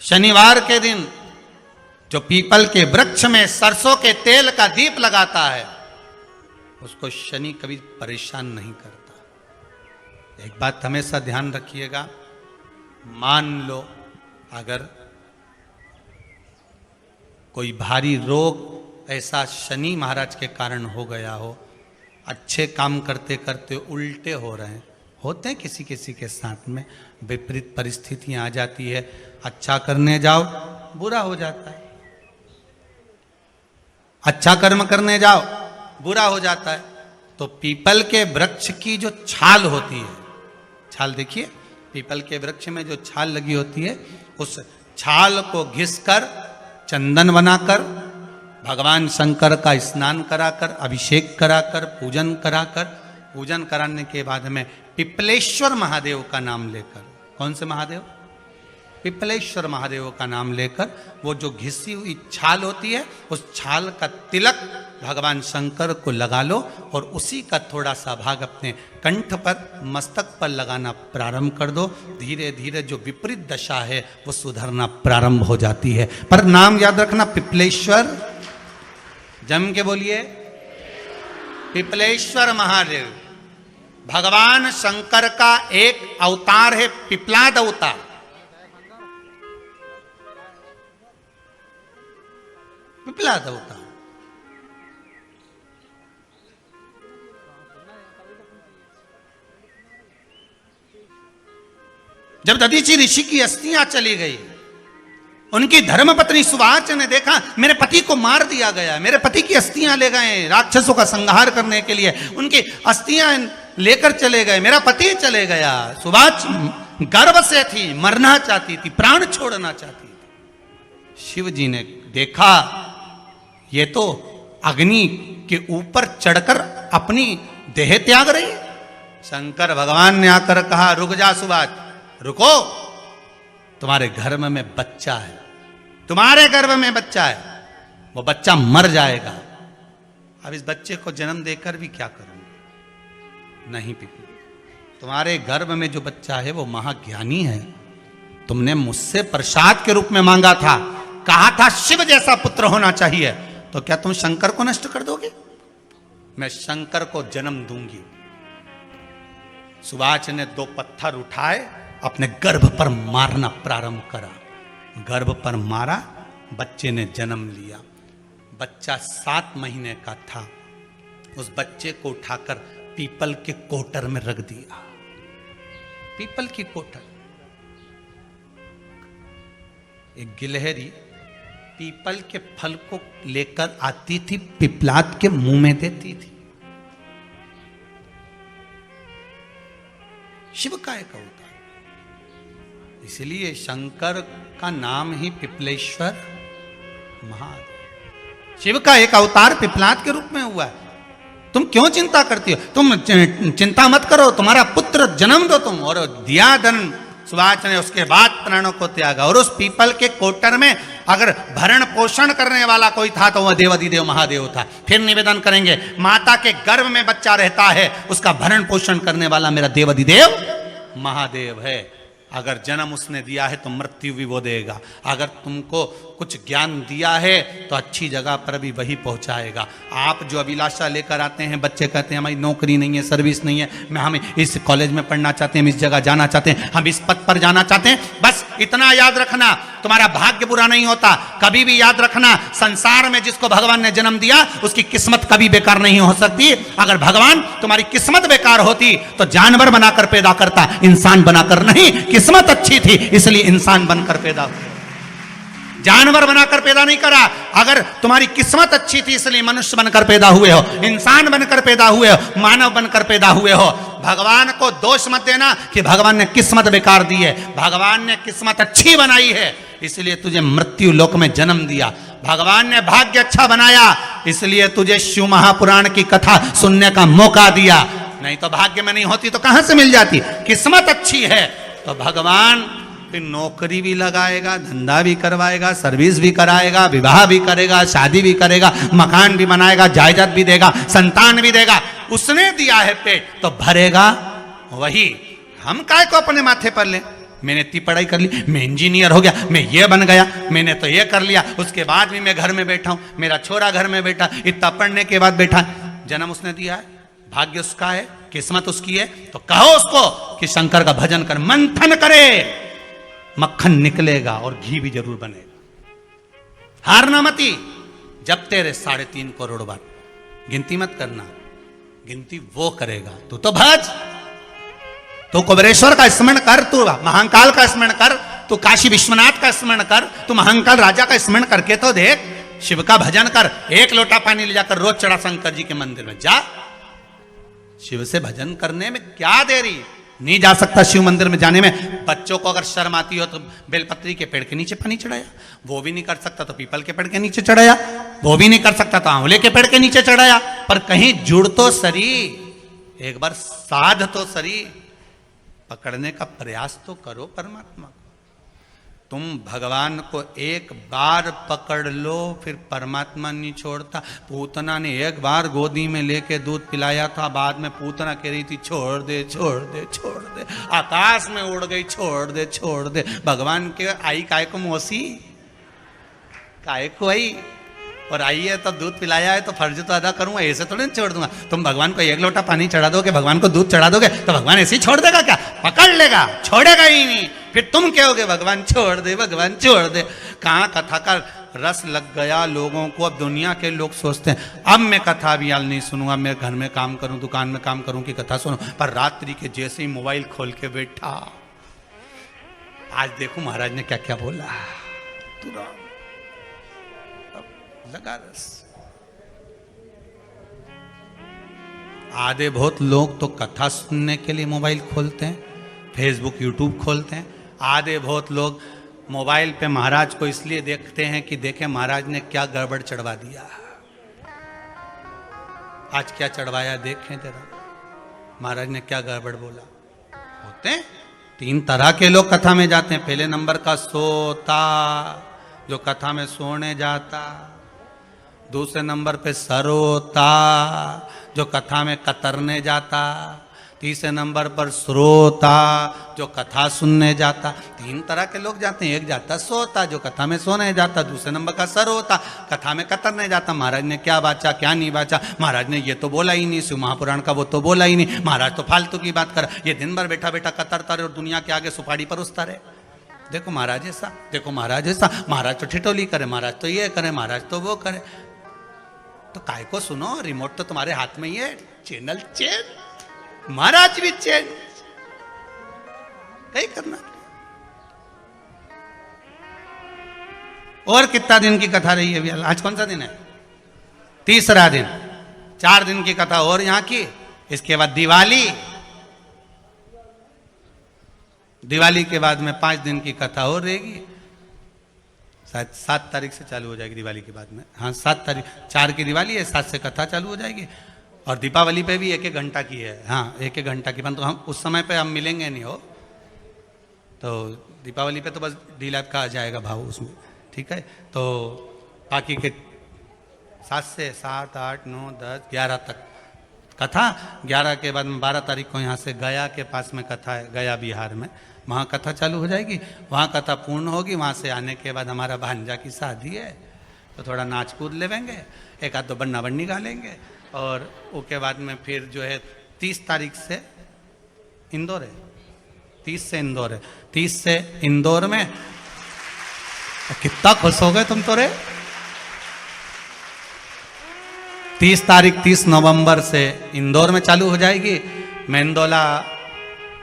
शनिवार के दिन जो पीपल के वृक्ष में सरसों के तेल का दीप लगाता है उसको शनि कभी परेशान नहीं करता। एक बात हमेशा ध्यान रखिएगा, मान लो अगर कोई भारी रोग ऐसा शनि महाराज के कारण हो गया हो, अच्छे काम करते करते उल्टे हो रहे हैं, होते हैं किसी किसी के साथ में, विपरीत परिस्थितियां आ जाती है, अच्छा करने जाओ बुरा हो जाता है, अच्छा कर्म करने जाओ बुरा हो जाता है। तो पीपल के वृक्ष की जो छाल होती है, छाल देखिए, पीपल के वृक्ष में जो छाल लगी होती है, उस छाल को घिसकर चंदन बनाकर भगवान शंकर का स्नान कराकर, अभिषेक कराकर, पूजन कराने के बाद में पिपलेश्वर महादेव का नाम लेकर, कौन से महादेव? पिपलेश्वर महादेव का नाम लेकर वो जो घिसी हुई छाल होती है उस छाल का तिलक भगवान शंकर को लगा लो और उसी का थोड़ा सा भाग अपने कंठ पर, मस्तक पर लगाना प्रारंभ कर दो। धीरे धीरे जो विपरीत दशा है वो सुधरना प्रारंभ हो जाती है। पर नाम याद रखना, पिपलेश्वर, जम के बोलिए, पिपलेश्वर महादेव भगवान शंकर का एक अवतार है, पिपलाद अवतार। पिपलाद अवतार जब दधीचि ऋषि की अस्थियां चली गई, उनकी धर्मपत्नी सुवाच ने देखा मेरे पति को मार दिया गया, मेरे पति की अस्थियां ले गए राक्षसों का संहार करने के लिए, उनकी अस्थियां लेकर चले गए, मेरा पति चले गया। सुवाच गर्व से थी, मरना चाहती थी, प्राण छोड़ना चाहती थी। शिव जी ने देखा ये तो अग्नि के ऊपर चढ़कर अपनी देह त्याग रही है। शंकर भगवान ने आकर कहा, रुक जा सुवाच, रुको, तुम्हारे गर्भ में बच्चा है, तुम्हारे गर्भ में बच्चा है, वो बच्चा मर जाएगा। अब इस बच्चे को जन्म देकर भी क्या करूंगी? नहीं पिपली, तुम्हारे गर्भ में जो बच्चा है वो महाज्ञानी है, तुमने मुझसे प्रसाद के रूप में मांगा था, कहा था शिव जैसा पुत्र होना चाहिए, तो क्या तुम शंकर को नष्ट कर दोगे? मैं शंकर को जन्म दूंगी। सुवाच ने 2 पत्थर उठाए, अपने गर्भ पर मारना प्रारंभ करा, गर्भ पर मारा, बच्चे ने जन्म लिया। बच्चा 7 महीने का था। उस बच्चे को उठाकर पीपल के कोटर में रख दिया। पीपल की कोटर, एक गिलहरी पीपल के फल को लेकर आती थी, पिपलाद के मुंह में देती थी। शिव का एक अवतार, इसलिए शंकर का नाम ही पिपलेश्वर महादेव। शिव का एक अवतार पिपलाद के रूप में हुआ है। तुम क्यों चिंता करती हो? तुम चिंता मत करो, तुम्हारा पुत्र जन्म दो तुम। और दिया धन सुवाच ने, उसके बाद प्राणों को त्यागा। और उस पीपल के कोटर में अगर भरण पोषण करने वाला कोई था तो वह देवाधिदेव महादेव था। फिर निवेदन करेंगे, माता के गर्भ में बच्चा रहता है, उसका भरण पोषण करने वाला मेरा देवाधिदेव महादेव है। अगर जन्म उसने दिया है तो मृत्यु भी वो देगा। अगर तुमको कुछ ज्ञान दिया है तो अच्छी जगह पर भी वही पहुंचाएगा। आप जो अभिलाषा लेकर आते हैं, बच्चे कहते हैं हमारी नौकरी नहीं है, सर्विस नहीं है, हम इस कॉलेज में पढ़ना चाहते हैं, हम इस जगह जाना चाहते हैं, हम इस पद पर जाना चाहते हैं, बस इतना याद रखना, तुम्हारा भाग्य बुरा नहीं होता। कभी भी याद रखना, संसार में जिसको भगवान ने जन्म दिया उसकी किस्मत कभी बेकार नहीं हो सकती। अगर भगवान तुम्हारी किस्मत बेकार होती तो जानवर बनाकर पैदा करता, इंसान बनाकर नहीं। किस्मत अच्छी थी इसलिए इंसान बनकर पैदा हुए, जानवर बनाकर पैदा नहीं करा। अगर तुम्हारी किस्मत अच्छी थी इसलिए मनुष्य बनकर पैदा हुए हो, इंसान बनकर पैदा हुए हो, मानव बनकर पैदा हुए हो। भगवान को दोष मत देना कि भगवान ने किस्मत बेकार दी है। भगवान ने किस्मत अच्छी बनाई है इसलिए तुझे मृत्यु लोक में जन्म दिया। भगवान ने भाग्य अच्छा बनाया इसलिए तुझे शिव महापुराण की कथा सुनने का मौका दिया, नहीं तो भाग्य में नहीं होती तो कहां से मिल जाती। किस्मत अच्छी है तो भगवान फिर नौकरी भी लगाएगा, धंधा भी करवाएगा, सर्विस भी कराएगा, विवाह भी करेगा, शादी भी करेगा, मकान भी बनाएगा, जायदाद भी देगा, संतान भी देगा। उसने दिया है पेट तो भरेगा वही। हम काय को अपने माथे पर लें? मैंने इतनी पढ़ाई कर ली, मैं इंजीनियर हो गया, मैं ये बन गया, मैंने तो ये कर लिया, उसके बाद भी मैं घर में बैठा हूं, मेरा छोरा घर में बैठा, इतना पढ़ने के बाद बैठा। जन्म उसने दिया है, भाग्य उसका है, किस्मत उसकी है, तो कहो उसको कि शंकर का भजन कर, मंथन करे, मक्खन निकलेगा और घी भी जरूर बनेगा। हारना मती, जब तेरे 3.5 करोड़ बार, गिनती मत करना, गिनती वो करेगा। तू तो भज, तू कुबेरेश्वर का स्मरण कर, तू महाकाल का स्मरण कर, तू काशी विश्वनाथ का स्मरण कर, तू महाकाल राजा का स्मरण करके तो देख, शिव का भजन कर, 1 लोटा पानी ले जाकर रोज चढ़ा शंकर जी के मंदिर में जा। शिव से भजन करने में क्या देरी, नहीं जा सकता शिव मंदिर में जाने में। बच्चों को अगर शर्म आती हो तो बेलपत्री के पेड़ के नीचे पानी चढ़ाया, वो भी नहीं कर सकता तो पीपल के पेड़ के नीचे चढ़ाया, वो भी नहीं कर सकता तो आंवले के पेड़ के नीचे चढ़ाया। पर कहीं जुड़ तो सरी, एक बार साध तो सरी, पकड़ने का प्रयास तो करो परमात्मा को। तुम भगवान को एक बार पकड़ लो, फिर परमात्मा नहीं छोड़ता। पूतना ने एक बार गोदी में लेके दूध पिलाया था, बाद में पूतना कह रही थी छोड़ दे छोड़ दे छोड़ दे, आकाश में उड़ गई, छोड़ दे छोड़ दे। भगवान के आई काय को मौसी, काय को आई, और आई है तो दूध पिलाया है तो फर्ज तो अदा करूंगा, ऐसे थोड़ी नहीं छोड़ दूंगा। तुम भगवान को 1 लोटा पानी चढ़ा दोगे, भगवान को दूध चढ़ा दोगे तो भगवान ऐसे ही छोड़ देगा क्या? पकड़ लेगा, छोड़ेगा ही नहीं। फिर तुम कहोगे भगवान छोड़ दे, भगवान छोड़ दे। कहाँ कथा का रस लग गया लोगों को। अब दुनिया के लोग सोचते हैं अब मैं कथा भी हाल नहीं सुनूंगा, मैं घर में काम करूं, दुकान में काम करूं कि कथा सुनूं। पर रात्रि के जैसे ही मोबाइल खोल के बैठा, आज देखो महाराज ने क्या क्या बोला, तुरंत लगा रस। आधे बहुत लोग तो कथा सुनने के लिए मोबाइल खोलते हैं, फेसबुक यूट्यूब खोलते हैं। आधे बहुत लोग मोबाइल पे महाराज को इसलिए देखते हैं कि देखें महाराज ने क्या गड़बड़ चढ़वा दिया, आज क्या चढ़वाया देखें जरा, महाराज ने क्या गड़बड़ बोला। होते हैं 3 तरह के लोग कथा में जाते हैं। पहले नंबर का सोता, जो कथा में सोने जाता। दूसरे नंबर पे सरोता, जो कथा में कतरने जाता। तीसरे नंबर पर श्रोता, जो कथा सुनने जाता। 3 तरह के लोग जाते हैं। एक जाता सोता, जो कथा में सोने जाता। दूसरे नंबर का सरोता, कथा में कतरने जाता। महाराज ने क्या बाचा क्या नहीं बाचा, महाराज ने ये तो बोला ही नहीं, शिव महापुराण का वो तो बोला ही नहीं, महाराज तो फालतू की बात कर। ये दिन भर बैठा बैठा कतरता रहे और दुनिया के आगे सुपाड़ी परोसता रहे। देखो महाराज ऐसा, देखो महाराज ऐसा, महाराज तो ठिठोली करे, महाराज तो ये करे, महाराज तो वो करे। तो काय को सुनो, रिमोट तो तुम्हारे हाथ में ही है, चैनल चेंज, महाराज भी चेंज, कहीं करना। और कितना दिन की कथा रही है अभी? आज कौन सा दिन है? 3रा दिन। 4 दिन की कथा और यहां की। इसके बाद दिवाली, दिवाली के बाद में 5 दिन की कथा और रहेगी। शायद 7 तारीख से चालू हो जाएगी दिवाली के बाद में। हाँ 7 तारीख, 4 की दिवाली है, 7 से कथा चालू हो जाएगी। और दीपावली पे भी 1-1 घंटा की है। हाँ 1-1 घंटा की, परंतु हम उस समय पे हम मिलेंगे नहीं हो, तो दीपावली पे तो बस डीलाप का आ जाएगा भाव उसमें, ठीक है। तो बाकी के 7 से 7, 8, 9, 10, 11 तक कथा। 11 के बाद में 12 तारीख को यहाँ से गया के पास में कथा है, गया बिहार में, वहाँ कथा चालू हो जाएगी। वहाँ कथा पूर्ण होगी। वहाँ से आने के बाद हमारा भांजा की शादी है, तो थोड़ा नाच कूद लेंगे, 1 आध 2 बन्ना बन्नी गा लेंगे। और उसके बाद में फिर जो है 30 तारीख से इंदौर है, 30 से इंदौर है। 30 से इंदौर में कितना खुश हो गए तुम तो रे। 30 तारीख 30 नवंबर से इंदौर में चालू हो जाएगी। मेंदोला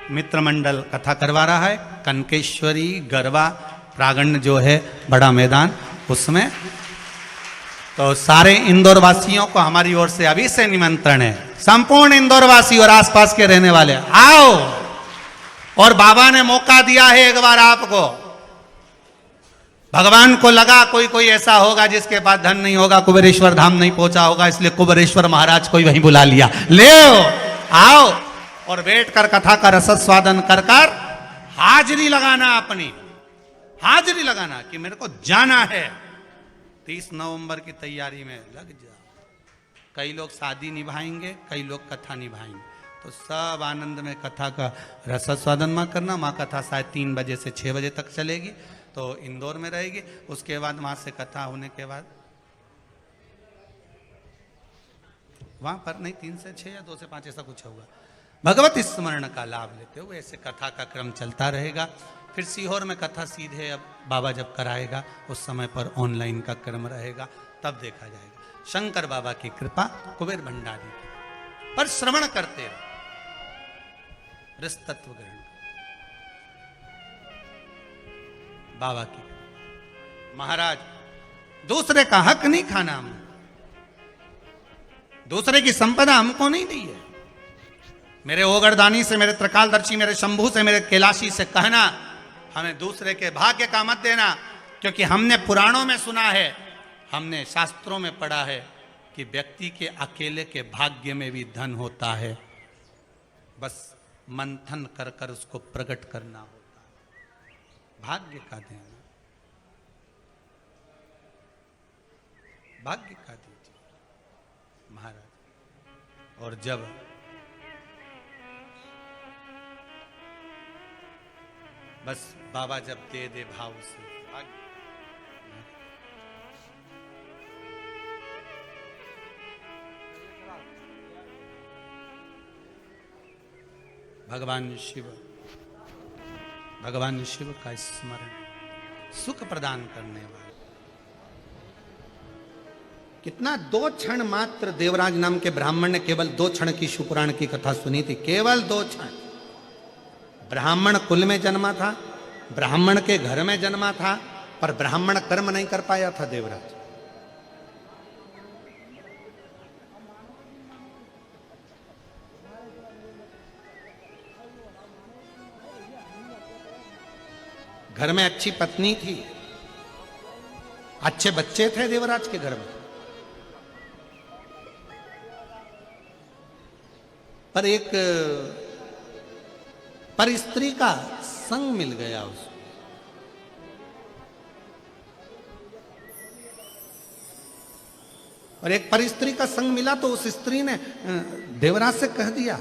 मित्र मंडल कथा करवा रहा है, कनकेश्वरी गरबा प्रांगण जो है बड़ा मैदान, उसमें। तो सारे इंदौर वासियों को हमारी ओर से अभी से निमंत्रण है। संपूर्ण इंदौर वासी और आसपास के रहने वाले आओ। और बाबा ने मौका दिया है एक बार आपको। भगवान को लगा कोई कोई ऐसा होगा जिसके पास धन नहीं होगा, कुबेरेश्वर धाम नहीं पहुंचा होगा, इसलिए कुबेरेश्वर महाराज को ही वहीं बुला लिया। ले आओ और बैठकर कथा का रसस्वादन कर कर हाजिरी लगाना, अपनी हाजिरी लगाना कि मेरे को जाना है। 30 नवंबर की तैयारी में लग जा। कई लोग शादी निभाएंगे, कई लोग कथा निभाएंगे। तो सब आनंद में कथा का रसास्वादन माँ करना। माँ कथा शायद 3 बजे से 6 बजे तक चलेगी, तो इंदौर में रहेगी। उसके बाद वहाँ से कथा होने के बाद वहाँ पर नहीं 3 से 6 या 2 से 5 ऐसा कुछ होगा, भगवत स्मरण का लाभ लेते हुए ऐसे कथा का क्रम चलता रहेगा। फिर सीहोर में कथा सीधे अब बाबा जब कराएगा उस समय पर ऑनलाइन का क्रम रहेगा, तब देखा जाएगा। शंकर बाबा की कृपा, कुबेर भंडारी की, पर श्रवण करते रहो, तत्व ग्रहण बाबा की। महाराज दूसरे का हक नहीं खाना, हमने दूसरे की संपदा हमको नहीं दी है। मेरे ओगरदानी से, मेरे त्रिकालदर्शी, मेरे शंभू से, मेरे कैलाशी से कहना हमें दूसरे के भाग्य का मत देना, क्योंकि हमने पुराणों में सुना है, हमने शास्त्रों में पढ़ा है कि व्यक्ति के अकेले के भाग्य में भी धन होता है, बस मंथन कर कर उसको प्रकट करना होता है। भाग्य का देना, भाग्य का दीजिए महाराज। और जब बस बाबा जब दे दे भाव से, भगवान शिव का स्मरण सुख प्रदान करने वाला। कितना 2 क्षण मात्र देवराज नाम के ब्राह्मण ने केवल 2 क्षण की शिवपुराण की कथा सुनी थी, केवल 2 क्षण। ब्राह्मण कुल में जन्मा था, ब्राह्मण के घर में जन्मा था, पर ब्राह्मण कर्म नहीं कर पाया था देवराज। घर में अच्छी पत्नी थी, अच्छे बच्चे थे देवराज के घर में, पर एक पर स्त्री का संग मिल गया उसको। और एक पर स्त्री का संग मिला तो उस स्त्री ने देवराज से कह दिया,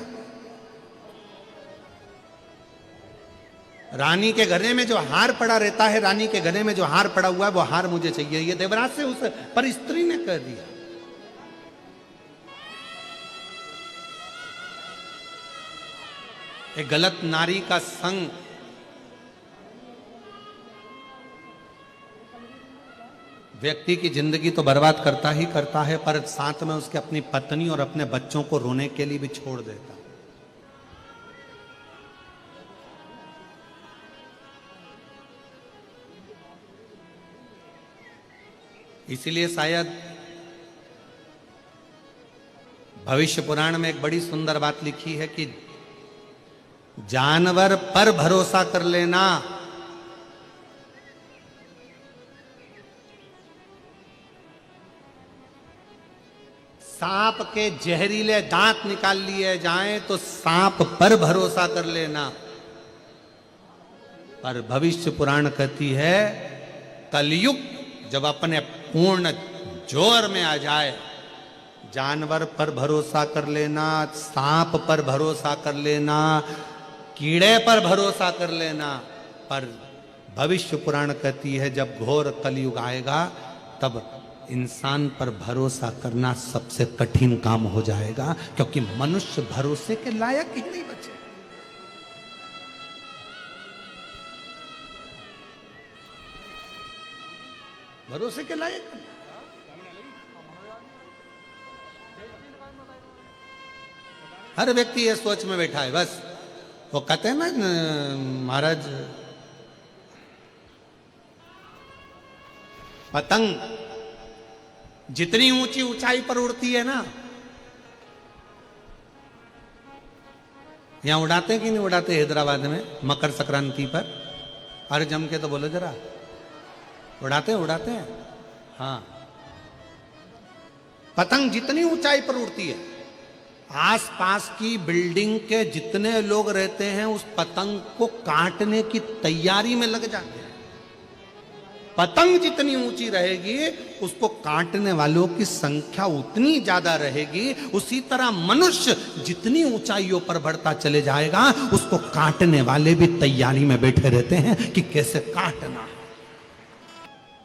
रानी के गले में जो हार पड़ा रहता है, रानी के गले में जो हार पड़ा हुआ है वो हार मुझे चाहिए। ये देवराज से उस पर स्त्री ने कह दिया। एक गलत नारी का संग व्यक्ति की जिंदगी तो बर्बाद करता ही करता है, पर साथ में उसके अपनी पत्नी और अपने बच्चों को रोने के लिए भी छोड़ देता। इसीलिए शायद भविष्य पुराण में एक बड़ी सुंदर बात लिखी है कि जानवर पर भरोसा कर लेना, सांप के जहरीले दांत निकाल लिए जाएं तो सांप पर भरोसा कर लेना। पर भविष्य पुराण कहती है कलयुग जब अपने पूर्ण जोर में आ जाए, जानवर पर भरोसा कर लेना, सांप पर भरोसा कर लेना, कीड़े पर भरोसा कर लेना। पर भविष्य पुराण कहती है जब घोर कलयुग आएगा तब इंसान पर भरोसा करना सबसे कठिन काम हो जाएगा, क्योंकि मनुष्य भरोसे के लायक ही नहीं बचे। भरोसे के लायक हर व्यक्ति ये सोच में बैठा है। बस वो कहते हैं ना महाराज, पतंग जितनी ऊंची ऊंचाई पर उड़ती है ना, यहां उड़ाते कि नहीं उड़ाते हैदराबाद में मकर संक्रांति पर? अरे जम के तो बोलो जरा, उड़ाते हैं। हाँ, पतंग जितनी ऊंचाई पर उड़ती है, आसपास की बिल्डिंग के जितने लोग रहते हैं उस पतंग को काटने की तैयारी में लग जाते हैं। पतंग जितनी ऊंची रहेगी उसको काटने वालों की संख्या उतनी ज्यादा रहेगी। उसी तरह मनुष्य जितनी ऊंचाइयों पर बढ़ता चले जाएगा उसको काटने वाले भी तैयारी में बैठे रहते हैं कि कैसे काटना है।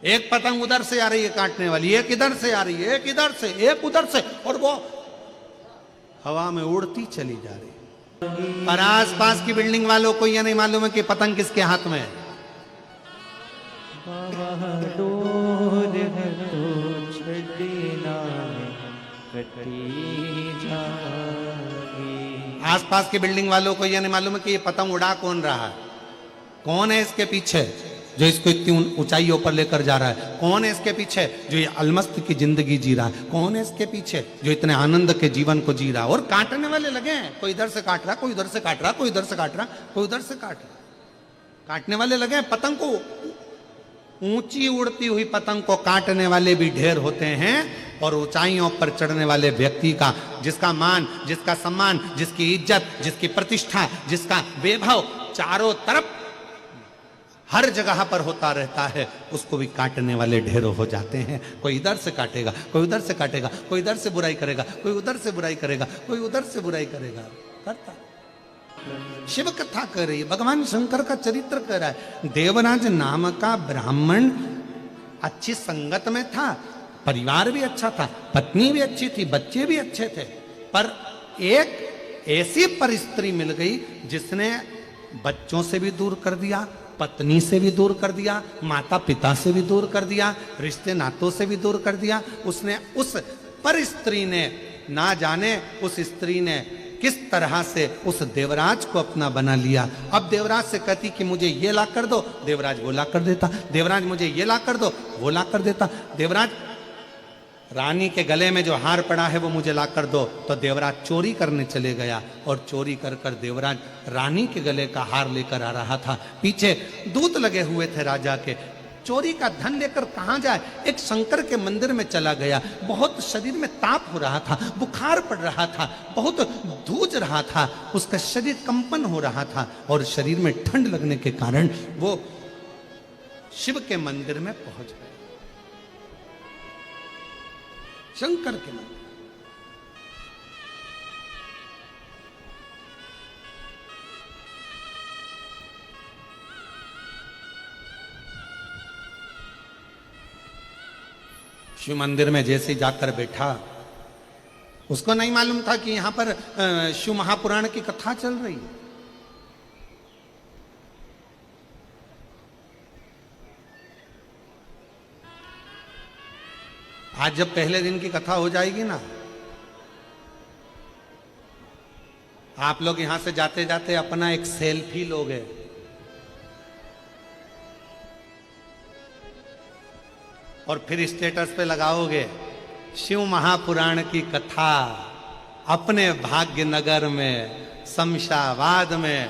एक पतंग उधर से आ रही है काटने वाली, एक इधर से आ रही है, एक इधर से, एक उधर से, और वो हवा में उड़ती चली जा रही है। पर आस पास की बिल्डिंग वालों को यह नहीं मालूम है कि पतंग किसके हाथ में है। आसपास की बिल्डिंग वालों को यह नहीं मालूम है कि ये पतंग उड़ा कौन रहा है, कौन है इसके पीछे जो इसको इतनी ऊंचाइयों पर लेकर जा रहा है, कौन है इसके पीछे जो ये अलमस्त की जिंदगी जी रहा है, कौन है इसके पीछे जो इतने आनंद के जीवन को जी रहा है। और काटने वाले लगे हैं, कोई इधर से काट रहा, कोई उधर से काट रहा, कोई इधर से काट रहा, कोई उधर से काट रहा। काटने वाले लगे हैं। पतंग को, ऊंची उड़ती हुई पतंग को काटने वाले भी ढेर होते हैं। और ऊंचाइयों पर चढ़ने वाले व्यक्ति का, जिसका मान, जिसका सम्मान, जिसकी इज्जत, जिसकी प्रतिष्ठा, जिसका वैभव चारों तरफ हर जगह पर होता रहता है, उसको भी काटने वाले ढेरों हो जाते हैं। कोई इधर से काटेगा, कोई उधर से काटेगा, कोई इधर से बुराई करेगा, कोई उधर से बुराई करेगा, कोई उधर से बुराई करेगा। करता शिव कथा कर रही है, भगवान शंकर का चरित्र कर रहा है। देवराज नाम का ब्राह्मण अच्छी संगत में था, परिवार भी अच्छा था, पत्नी भी अच्छी थी, बच्चे भी अच्छे थे। पर एक ऐसी परिस्त्री मिल गई जिसने बच्चों से भी दूर कर दिया, पत्नी से भी दूर कर दिया, माता पिता से भी दूर कर दिया, रिश्ते नातों से भी दूर कर दिया। उसने, उस परिस्त्री ने, ना जाने उस स्त्री ने किस तरह से उस देवराज को अपना बना लिया। अब देवराज से कहती कि मुझे ये ला कर दो, देवराज वो ला कर देता। देवराज मुझे ये ला कर दो, वो ला कर देता। देवराज रानी के गले में जो हार पड़ा है वो मुझे ला कर दो, तो देवराज चोरी करने चले गया। और चोरी कर कर देवराज रानी के गले का हार लेकर आ रहा था। पीछे दूत लगे हुए थे राजा के। चोरी का धन लेकर कहाँ जाए, एक शंकर के मंदिर में चला गया। बहुत शरीर में ताप हो रहा था, बुखार पड़ रहा था, बहुत धूज रहा था, उसका शरीर कंपन हो रहा था और शरीर में ठंड लगने के कारण वो शिव के मंदिर में पहुंच गया, शंकर के मंदिर। शिव मंदिर में जैसे जाकर बैठा, उसको नहीं मालूम था कि यहां पर शिव महापुराण की कथा चल रही है। आज जब पहले दिन की कथा हो जाएगी ना, आप लोग यहां से जाते जाते अपना एक सेल्फी लोगे, और फिर स्टेटस पे लगाओगे शिव महापुराण की कथा अपने भाग्यनगर में शमशाबाद में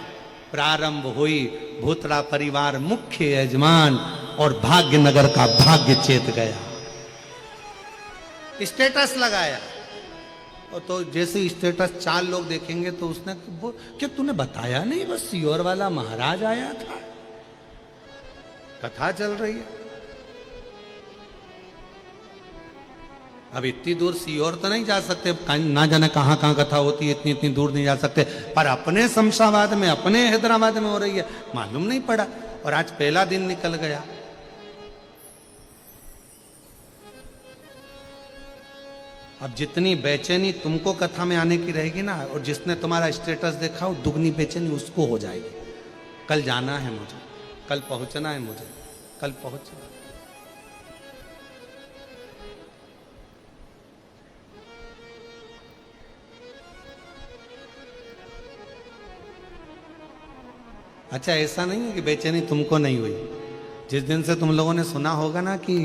प्रारंभ हुई। भूतड़ा परिवार मुख्य यजमान और भाग्यनगर का भाग्य चेत गया। स्टेटस लगाया, और तो जैसे स्टेटस 4 लोग देखेंगे तो उसने क्या तूने बताया नहीं, बस सीहोर वाला महाराज आया था, कथा चल रही है। अब इतनी दूर सीहोर तो नहीं जा सकते, ना जाने कहां कहां कथा होती है, इतनी इतनी दूर नहीं जा सकते, पर अपने शमशाबाद में, अपने हैदराबाद में हो रही है, मालूम नहीं पड़ा। और आज पहला दिन निकल गया। अब जितनी बेचैनी तुमको कथा में आने की रहेगी ना, और जिसने तुम्हारा स्टेटस देखा वो दुगनी बेचैनी उसको हो जाएगी। कल जाना है मुझे, कल पहुंचना है मुझे, कल पहुंचना। अच्छा, ऐसा नहीं है कि बेचैनी तुमको नहीं हुई। जिस दिन से तुम लोगों ने सुना होगा ना कि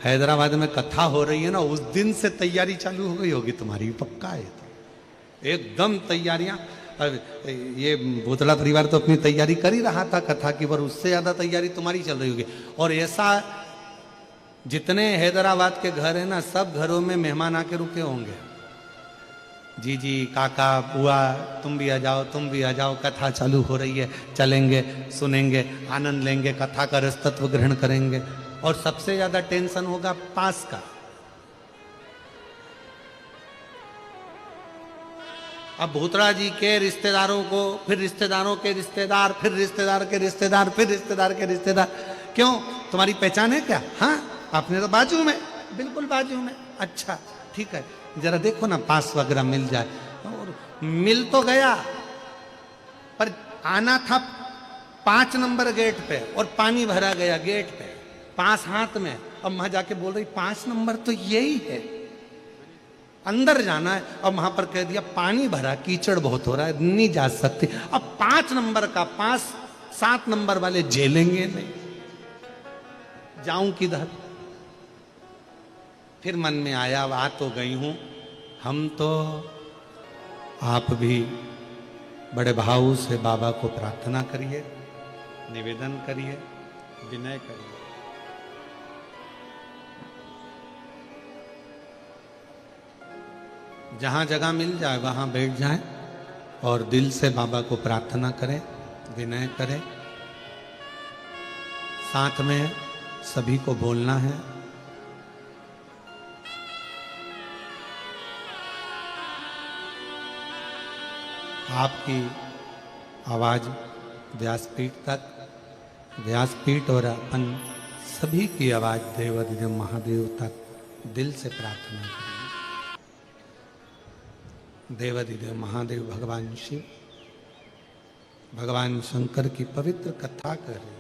हैदराबाद में कथा हो रही है ना, उस दिन से तैयारी चालू हो गई होगी तुम्हारी, पक्का है। तो एकदम तैयारियां। ये भूतड़ा परिवार तो अपनी तैयारी कर ही रहा था कथा की, पर उससे ज्यादा तैयारी तुम्हारी चल रही होगी। और ऐसा जितने हैदराबाद के घर है ना, सब घरों में मेहमान आके रुके होंगे। जीजी, काका, बुआ, तुम भी आ जाओ, तुम भी आ जाओ, कथा चालू हो रही है, चलेंगे, सुनेंगे, आनंद लेंगे, कथा का रस तत्व ग्रहण करेंगे। और सबसे ज्यादा टेंशन होगा पास का। अब भूतड़ा जी के रिश्तेदारों को, फिर रिश्तेदारों के रिश्तेदार, फिर रिश्तेदार के रिश्तेदार, फिर रिश्तेदार के रिश्तेदार। क्यों, तुम्हारी पहचान है क्या? हाँ, आपने तो बाजू में, बिल्कुल बाजू में। अच्छा ठीक है, जरा देखो ना पास वगैरह मिल जाए। और मिल तो गया, पर आना था 5 नंबर गेट पे और पानी भरा गया गेट पे, पास हाथ में। अब वहां जाके बोल रही 5 नंबर तो यही है, अंदर जाना है। अब वहां पर कह दिया पानी भरा, कीचड़ बहुत हो रहा है, नहीं जा सकते। अब 5 नंबर का पास 7 नंबर वाले झेलेंगे नहीं, जाऊं किधर? फिर मन में आया, आ तो गई हूं, हम तो, आप भी बड़े भाव से बाबा को प्रार्थना करिए, निवेदन करिए, विनय करिए। जहां जगह मिल जाए वहां बैठ जाएं और दिल से बाबा को प्रार्थना करें, विनय करें। साथ में सभी को बोलना है, आपकी आवाज व्यासपीठ तक, व्यासपीठ और अपन सभी की आवाज देवाधिदेव महादेव तक दिल से प्रार्थना करें। देवाधिदेव महादेव भगवान शिव, भगवान शंकर की पवित्र कथा कर रहे,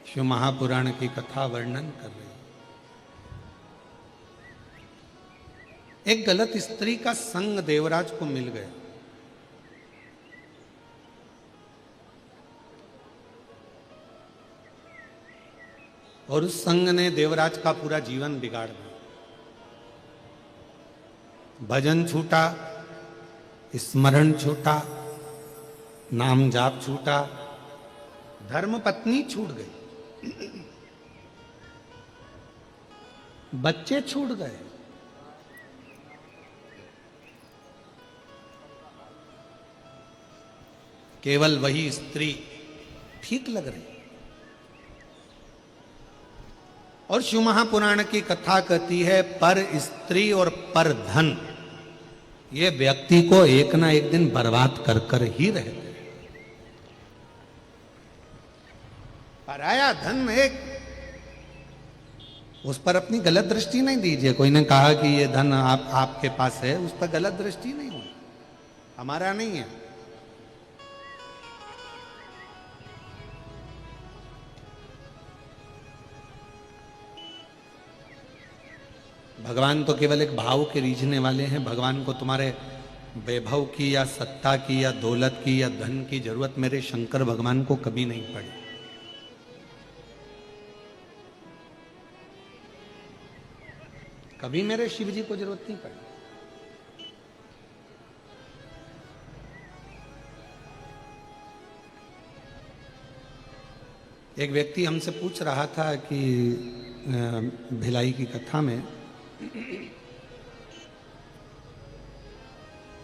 शिव महापुराण की कथा वर्णन कर रहे। एक गलत स्त्री का संग देवराज को मिल गया, और उस संग ने देवराज का पूरा जीवन बिगाड़ दिया। भजन छूटा, स्मरण छूटा, नाम जाप छूटा, धर्म पत्नी छूट गई, बच्चे छूट गए। केवल वही स्त्री ठीक लग रही। और शिव महापुराण की कथा कहती है, पर स्त्री और पर धन ये व्यक्ति को एक ना एक दिन बर्बाद कर कर ही रहते। पराया धन एक, उस पर अपनी गलत दृष्टि नहीं दीजिए। कोई ने कहा कि ये धन आपके पास है, उस पर गलत दृष्टि नहीं हुई, हमारा नहीं है। भगवान तो केवल एक भाव के रीझने वाले हैं। भगवान को तुम्हारे वैभव की या सत्ता की या दौलत की या धन की जरूरत मेरे शंकर भगवान को कभी नहीं पड़ी। कभी मेरे शिव जी को जरूरत नहीं पड़ी। एक व्यक्ति हमसे पूछ रहा था कि भिलाई की कथा में,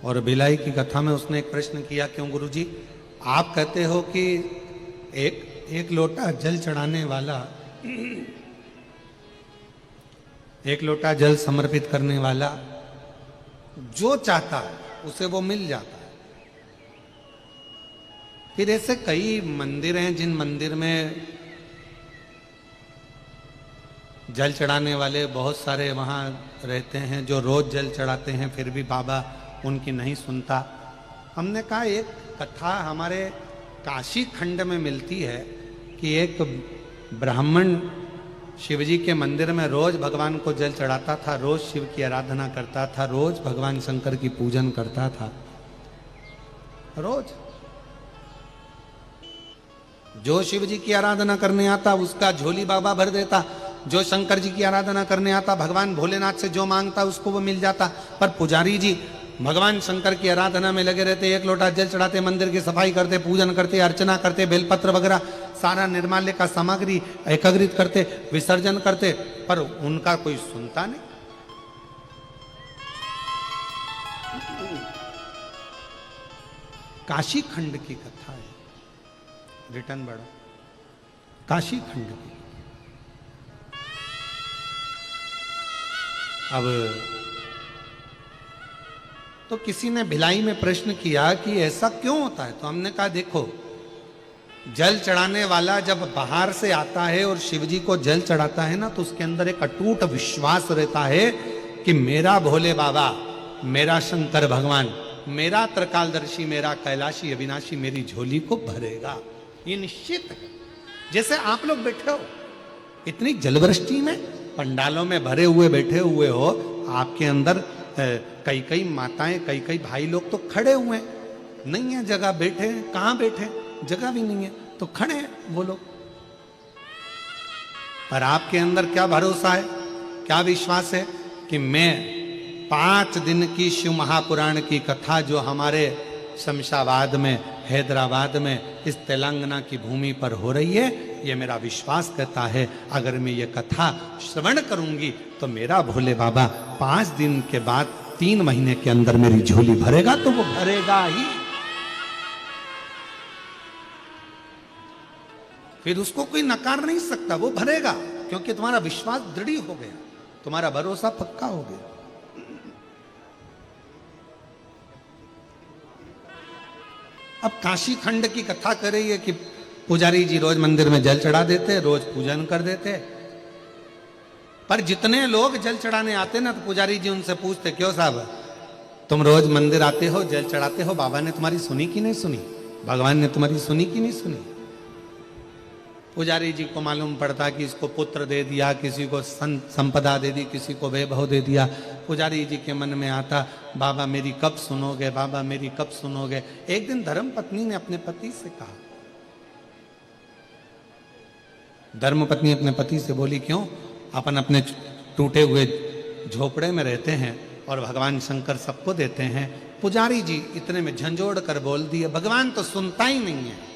और भिलाई की कथा में उसने एक प्रश्न किया, क्यों गुरुजी आप कहते हो कि एक लोटा जल चढ़ाने वाला, एक लोटा जल समर्पित करने वाला जो चाहता है उसे वो मिल जाता है। फिर ऐसे कई मंदिर हैं जिन मंदिर में जल चढ़ाने वाले बहुत सारे वहाँ रहते हैं, जो रोज जल चढ़ाते हैं, फिर भी बाबा उनकी नहीं सुनता। हमने कहा एक कथा हमारे काशी खंड में मिलती है कि एक ब्राह्मण शिवजी के मंदिर में रोज भगवान को जल चढ़ाता था, रोज शिव की आराधना करता था, रोज भगवान शंकर की पूजन करता था। रोज जो शिव जी की आराधना करने आता उसका झोली बाबा भर देता, जो शंकर जी की आराधना करने आता भगवान भोलेनाथ से जो मांगता उसको वो मिल जाता। पर पुजारी जी भगवान शंकर की आराधना में लगे रहते, एक लोटा जल चढ़ाते, मंदिर की सफाई करते, पूजन करते, अर्चना करते, बेलपत्र वगैरह सारा निर्माल्य का सामग्री एकत्रित करते, विसर्जन करते, पर उनका कोई सुनता नहीं। काशी खंड की कथा है, रिटर्न बढ़ो। काशी खंड की। अब तो किसी ने भिलाई में प्रश्न किया कि ऐसा क्यों होता है, तो हमने कहा देखो, जल चढ़ाने वाला जब बाहर से आता है और शिव जी को जल चढ़ाता है ना, तो उसके अंदर एक अटूट विश्वास रहता है कि मेरा भोले बाबा, मेरा शंकर भगवान, मेरा त्रिकालदर्शी, मेरा कैलाशी अविनाशी मेरी झोली को भरेगा। ये निश्चित है। जैसे आप लोग बैठे हो इतनी जलवृष्टि में, पंडालों में भरे हुए बैठे हुए हो, आपके अंदर कई कई माताएं, कई कई भाई लोग तो खड़े हुए हैं, नहीं है जगह, बैठे हैं, कहाँ बैठे, जगह भी नहीं है तो खड़े हैं वो लोग। पर आपके अंदर क्या भरोसा है, क्या विश्वास है कि मैं 5 दिन की शिव महापुराण की कथा जो हमारे शमशाबाद में, हैदराबाद में, इस तेलंगाना की भूमि पर हो रही है, ये मेरा विश्वास कहता है अगर मैं ये कथा श्रवण करूंगी तो मेरा भोले बाबा 5 दिन के बाद 3 महीने के अंदर मेरी झोली भरेगा, तो वो भरेगा ही। फिर उसको कोई नकार नहीं सकता, वो भरेगा, क्योंकि तुम्हारा विश्वास दृढ़ हो गया, तुम्हारा भरोसा पक्का हो गया। अब काशी खंड की कथा कर रही है कि पुजारी जी रोज मंदिर में जल चढ़ा देते, रोज पूजन कर देते। पर जितने लोग जल चढ़ाने आते ना, तो पुजारी जी उनसे पूछते, क्यों साहब तुम रोज मंदिर आते हो, जल चढ़ाते हो, बाबा ने तुम्हारी सुनी कि नहीं सुनी, भगवान ने तुम्हारी सुनी कि नहीं सुनी। पुजारी जी को मालूम पड़ता कि इसको पुत्र दे दिया, किसी को संपदा दे दी, किसी को वैभव दे दिया। पुजारी जी के मन में आता, बाबा मेरी कब सुनोगे, बाबा मेरी कब सुनोगे। एक दिन धर्म पत्नी ने अपने पति से कहा, धर्म पत्नी अपने पति से बोली, क्यों अपन अपने टूटे हुए झोपड़े में रहते हैं और भगवान शंकर सबको देते हैं। पुजारी जी इतने में झंझोड़ कर बोल दिए, भगवान तो सुनता ही नहीं है।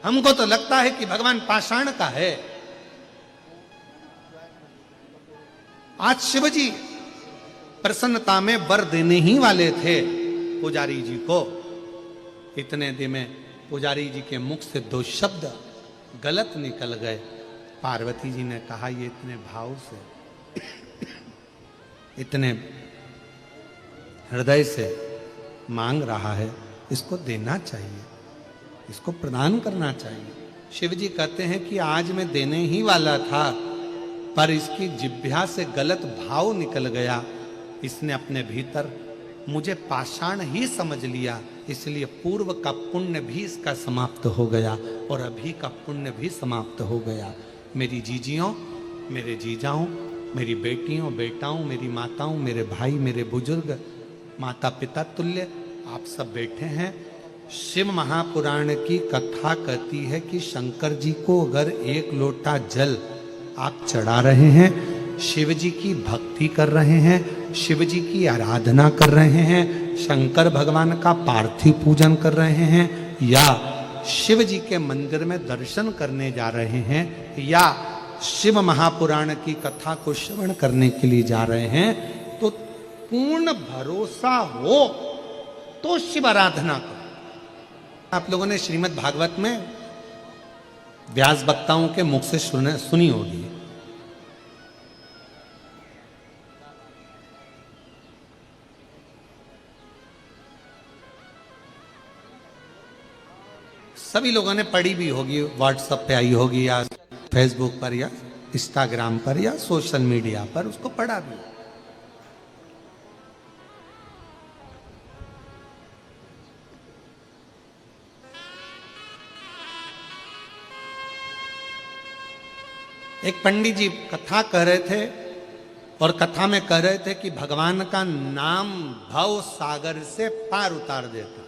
हमको तो लगता है कि भगवान पाषाण का है। आज शिवजी प्रसन्नता में वर देने ही वाले थे पुजारी जी को। इतने दिन में पुजारी जी के मुख से 2 शब्द गलत निकल गए। पार्वती जी ने कहा, ये इतने भाव से, इतने हृदय से मांग रहा है, इसको देना चाहिए, इसको प्रदान करना चाहिए। शिव जी कहते हैं कि आज मैं देने ही वाला था, पर इसकी जिह्वा से गलत भाव निकल गया, इसने अपने भीतर मुझे पाषाण ही समझ लिया, इसलिए पूर्व का पुण्य भी इसका समाप्त हो गया और अभी का पुण्य भी समाप्त हो गया। मेरी जीजियों, मेरे जीजाओं, मेरी बेटियों, बेटाओं, मेरी माताओं, मेरे भाई, मेरे बुजुर्ग, माता पिता तुल्य आप सब बैठे हैं। शिव महापुराण की कथा कहती है कि शंकर जी को अगर 1 लोटा जल आप चढ़ा रहे हैं, शिव जी की भक्ति कर रहे हैं, शिव जी की आराधना कर रहे हैं, शंकर भगवान का पार्थिव पूजन कर रहे हैं, या शिव जी के मंदिर में दर्शन करने जा रहे हैं, या शिव महापुराण की कथा को श्रवण करने के लिए जा रहे हैं, तो पूर्ण भरोसा हो तो शिव आराधना करो। आप लोगों ने श्रीमद् भागवत में व्यास वक्ताओं के मुख से सुनी होगी, सभी लोगों ने पढ़ी भी होगी, व्हाट्सएप पे आई होगी, या फेसबुक पर, या इंस्टाग्राम पर, या सोशल मीडिया पर उसको पढ़ा भी। एक पंडित जी कथा कह रहे थे और कथा में कह रहे थे कि भगवान का नाम भव सागर से पार उतार देता।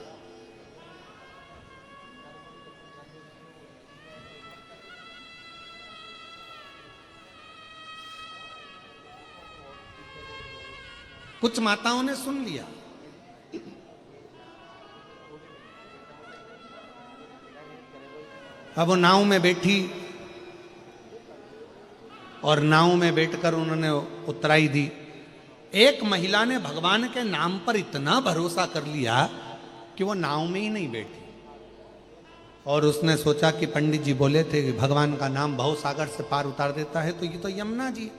कुछ माताओं ने सुन लिया, अब वो नाव में बैठी और नाव में बैठकर उन्होंने उतराई दी। एक महिला ने भगवान के नाम पर इतना भरोसा कर लिया कि वो नाव में ही नहीं बैठी। और उसने सोचा कि पंडित जी बोले थे कि भगवान का नाम भव सागर से पार उतार देता है, तो ये तो यमुना जी,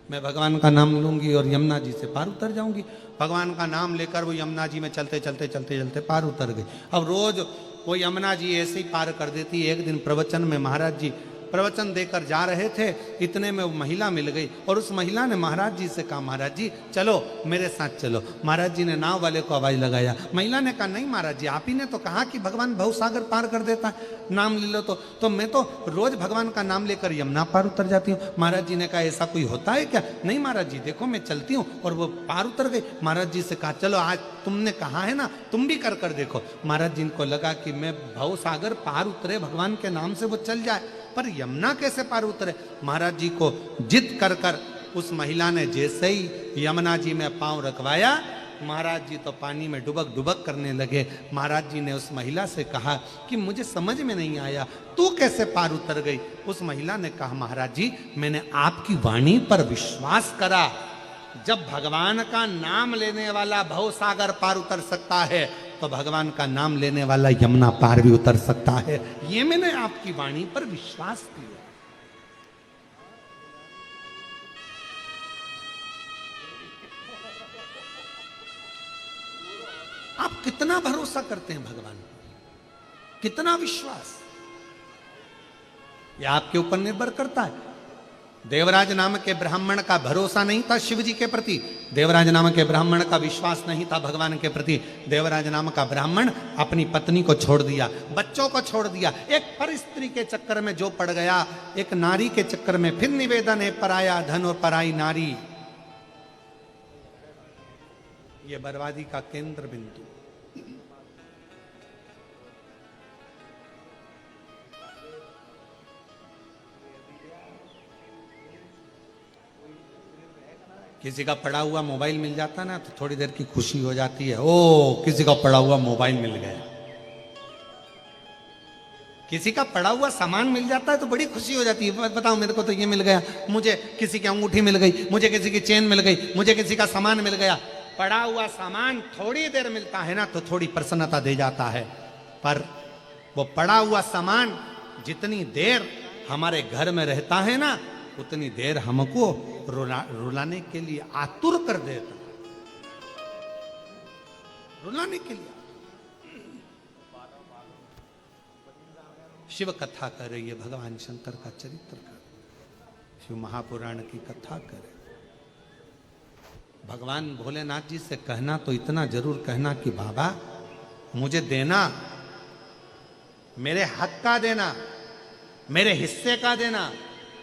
मैं भगवान का नाम लूंगी और यमुना जी से पार उतर जाऊंगी। भगवान का नाम लेकर वो यमुना जी में चलते चलते चलते चलते पार उतर गई। अब रोज वो यमुना जी ऐसे ही पार कर देती। एक दिन प्रवचन में महाराज जी प्रवचन देकर जा रहे थे, इतने में वो महिला मिल गई और उस महिला ने महाराज जी से कहा, महाराज जी चलो मेरे साथ चलो। महाराज जी ने नाव वाले को आवाज लगाया। महिला ने कहा, नहीं महाराज जी, आप ही ने तो कहा कि भगवान भव सागर पार कर देता है, नाम ले लो। तो मैं तो रोज भगवान का नाम लेकर यमुना पार उतर जाती हूँ। महाराज जी ने कहा, ऐसा कोई होता है क्या? नहीं महाराज जी, देखो मैं चलती हूँ। और वो पार उतर गई। महाराज जी से कहा, चलो आज तुमने कहा है ना, तुम भी कर देखो। महाराज जी को लगा कि मैं भव सागर पार उतरे भगवान के नाम से वो चल जाए, पर यमुना कैसे पार उतरे? महाराज जी को जिद कर कर उस महिला ने जैसे ही यमुना जी में पांव रखवाया, महाराज जी तो पानी में डुबक डुबक करने लगे। महाराज जी ने उस महिला से कहा कि मुझे समझ में नहीं आया, तू कैसे पार उतर गई? उस महिला ने कहा, महाराज जी मैंने आपकी वाणी पर विश्वास करा, जब भगवान का नाम लेने वाला भव सागर पार उतर सकता है तो भगवान का नाम लेने वाला यमुना पार भी उतर सकता है। ये मैंने आपकी वाणी पर विश्वास किया। आप कितना भरोसा करते हैं भगवान पर, कितना विश्वास, यह आपके ऊपर निर्भर करता है। देवराज नाम के ब्राह्मण का भरोसा नहीं था शिव जी के प्रति, देवराज नाम के ब्राह्मण का विश्वास नहीं था भगवान के प्रति। देवराज नाम का ब्राह्मण अपनी पत्नी को छोड़ दिया, बच्चों को छोड़ दिया, एक पर स्त्री के चक्कर में जो पड़ गया, एक नारी के चक्कर में। फिर निवेदन है, पराया धन और पराई नारी, ये बर्बादी का केंद्र बिंदु। किसी का पड़ा हुआ मोबाइल मिल जाता ना तो थोड़ी देर की खुशी हो जाती है, ओ किसी का पड़ा हुआ मोबाइल मिल गया। किसी का पड़ा हुआ सामान मिल जाता है तो बड़ी खुशी हो जाती है, बताओ मेरे को तो ये मिल गया, मुझे किसी की अंगूठी मिल गई, मुझे किसी की चेन मिल गई, मुझे किसी का सामान मिल गया। पड़ा हुआ सामान थोड़ी देर मिलता है ना तो थोड़ी प्रसन्नता दे जाता है, पर वो पड़ा हुआ सामान जितनी देर हमारे घर में रहता है ना उतनी देर हमको रुलाने के लिए आतुर कर देता, रुलाने के लिए। शिव कथा कर रही है, भगवान शंकर का चरित्र कर, शिव महापुराण की कथा करे। भगवान भोलेनाथ जी से कहना तो इतना जरूर कहना कि बाबा मुझे देना, मेरे हक का देना, मेरे हिस्से का देना,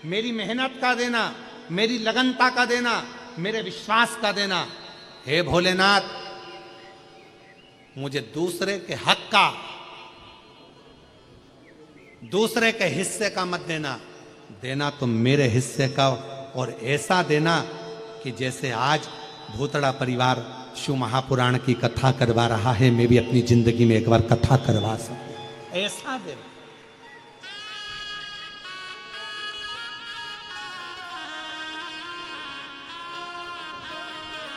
मेरी मेहनत का देना, मेरी लगनता का देना, मेरे विश्वास का देना। हे भोलेनाथ मुझे दूसरे के हक का, दूसरे के हिस्से का मत देना, देना तो मेरे हिस्से का, और ऐसा देना कि जैसे आज भूतड़ा परिवार शिव महापुराण की कथा करवा रहा है, मैं भी अपनी जिंदगी में एक बार कथा करवा सकूं, ऐसा देना।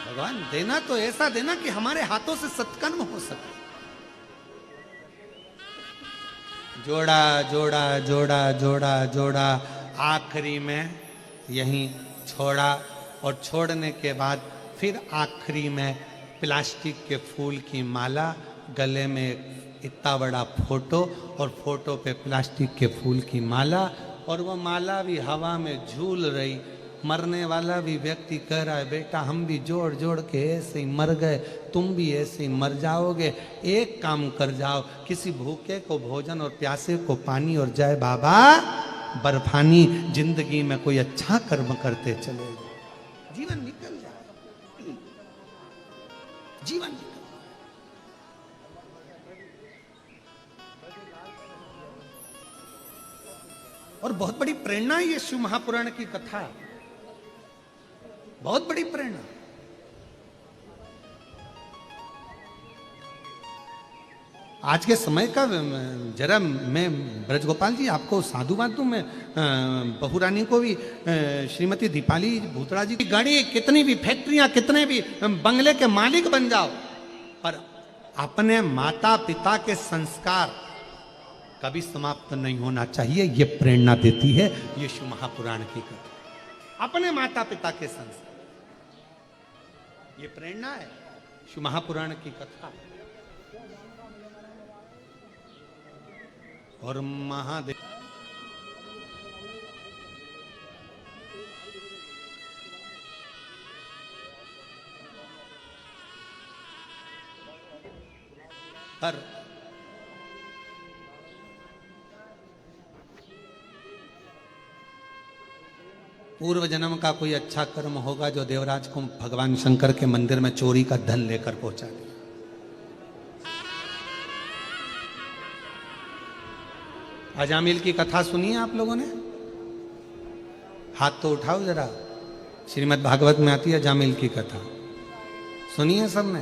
भगवान देना तो ऐसा देना कि हमारे हाथों से सत्कर्म हो सके। जोड़ा जोड़ा जोड़ा जोड़ा जोड़ा, आखिरी में यहीं छोड़ा, और छोड़ने के बाद फिर आखिरी में प्लास्टिक के फूल की माला, गले में इतना बड़ा फोटो और फोटो पे प्लास्टिक के फूल की माला, और वो माला भी हवा में झूल रही। मरने वाला भी व्यक्ति कह रहा है, बेटा हम भी जोड़ जोड़ के ऐसे ही मर गए, तुम भी ऐसे ही मर जाओगे, एक काम कर जाओ, किसी भूखे को भोजन और प्यासे को पानी, और जय बाबा बर्फानी, जिंदगी में कोई अच्छा कर्म करते चले जाओ, जीवन निकल जाए, जीवन निकल। और बहुत बड़ी प्रेरणा है ये शिव महापुराण की कथा, बहुत बड़ी प्रेरणा। आज के समय का जरा मैं ब्रजगोपाल जी आपको साधुवाद दूं, मैं बहुरानी को भी, श्रीमती दीपाली भूतड़ा जी की गाड़ी, कितनी भी फैक्ट्रियां, कितने भी बंगले के मालिक बन जाओ, पर अपने माता पिता के संस्कार कभी समाप्त नहीं होना चाहिए, ये प्रेरणा देती है ये शिव महापुराण की कथा। अपने माता पिता के संस्कार, ये प्रेरणा है शिव महापुराण की कथा। और महादेव पर पूर्व जन्म का कोई अच्छा कर्म होगा जो देवराज को भगवान शंकर के मंदिर में चोरी का धन लेकर पहुंचा दिया। अजामिल की कथा सुनी है आप लोगों ने? हाथ तो उठाओ जरा। श्रीमद् भागवत में आती है अजामिल की कथा, सुनी है सबने?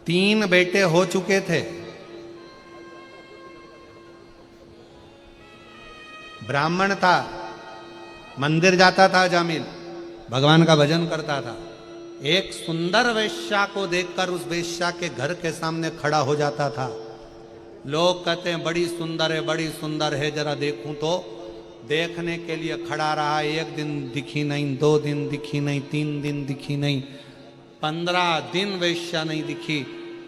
3 बेटे हो चुके थे, ब्राह्मण था, मंदिर जाता था अजामिल, भगवान का भजन करता था। एक सुंदर वेश्या को देखकर उस वेश्या के घर के सामने खड़ा हो जाता था। लोग कहते हैं बड़ी सुंदर है, बड़ी सुंदर है, जरा देखूं तो। देखने के लिए खड़ा रहा, 1 दिन दिखी नहीं, 2 दिन दिखी नहीं, 3 दिन दिखी नहीं, 15 दिन वेश्या नहीं दिखी।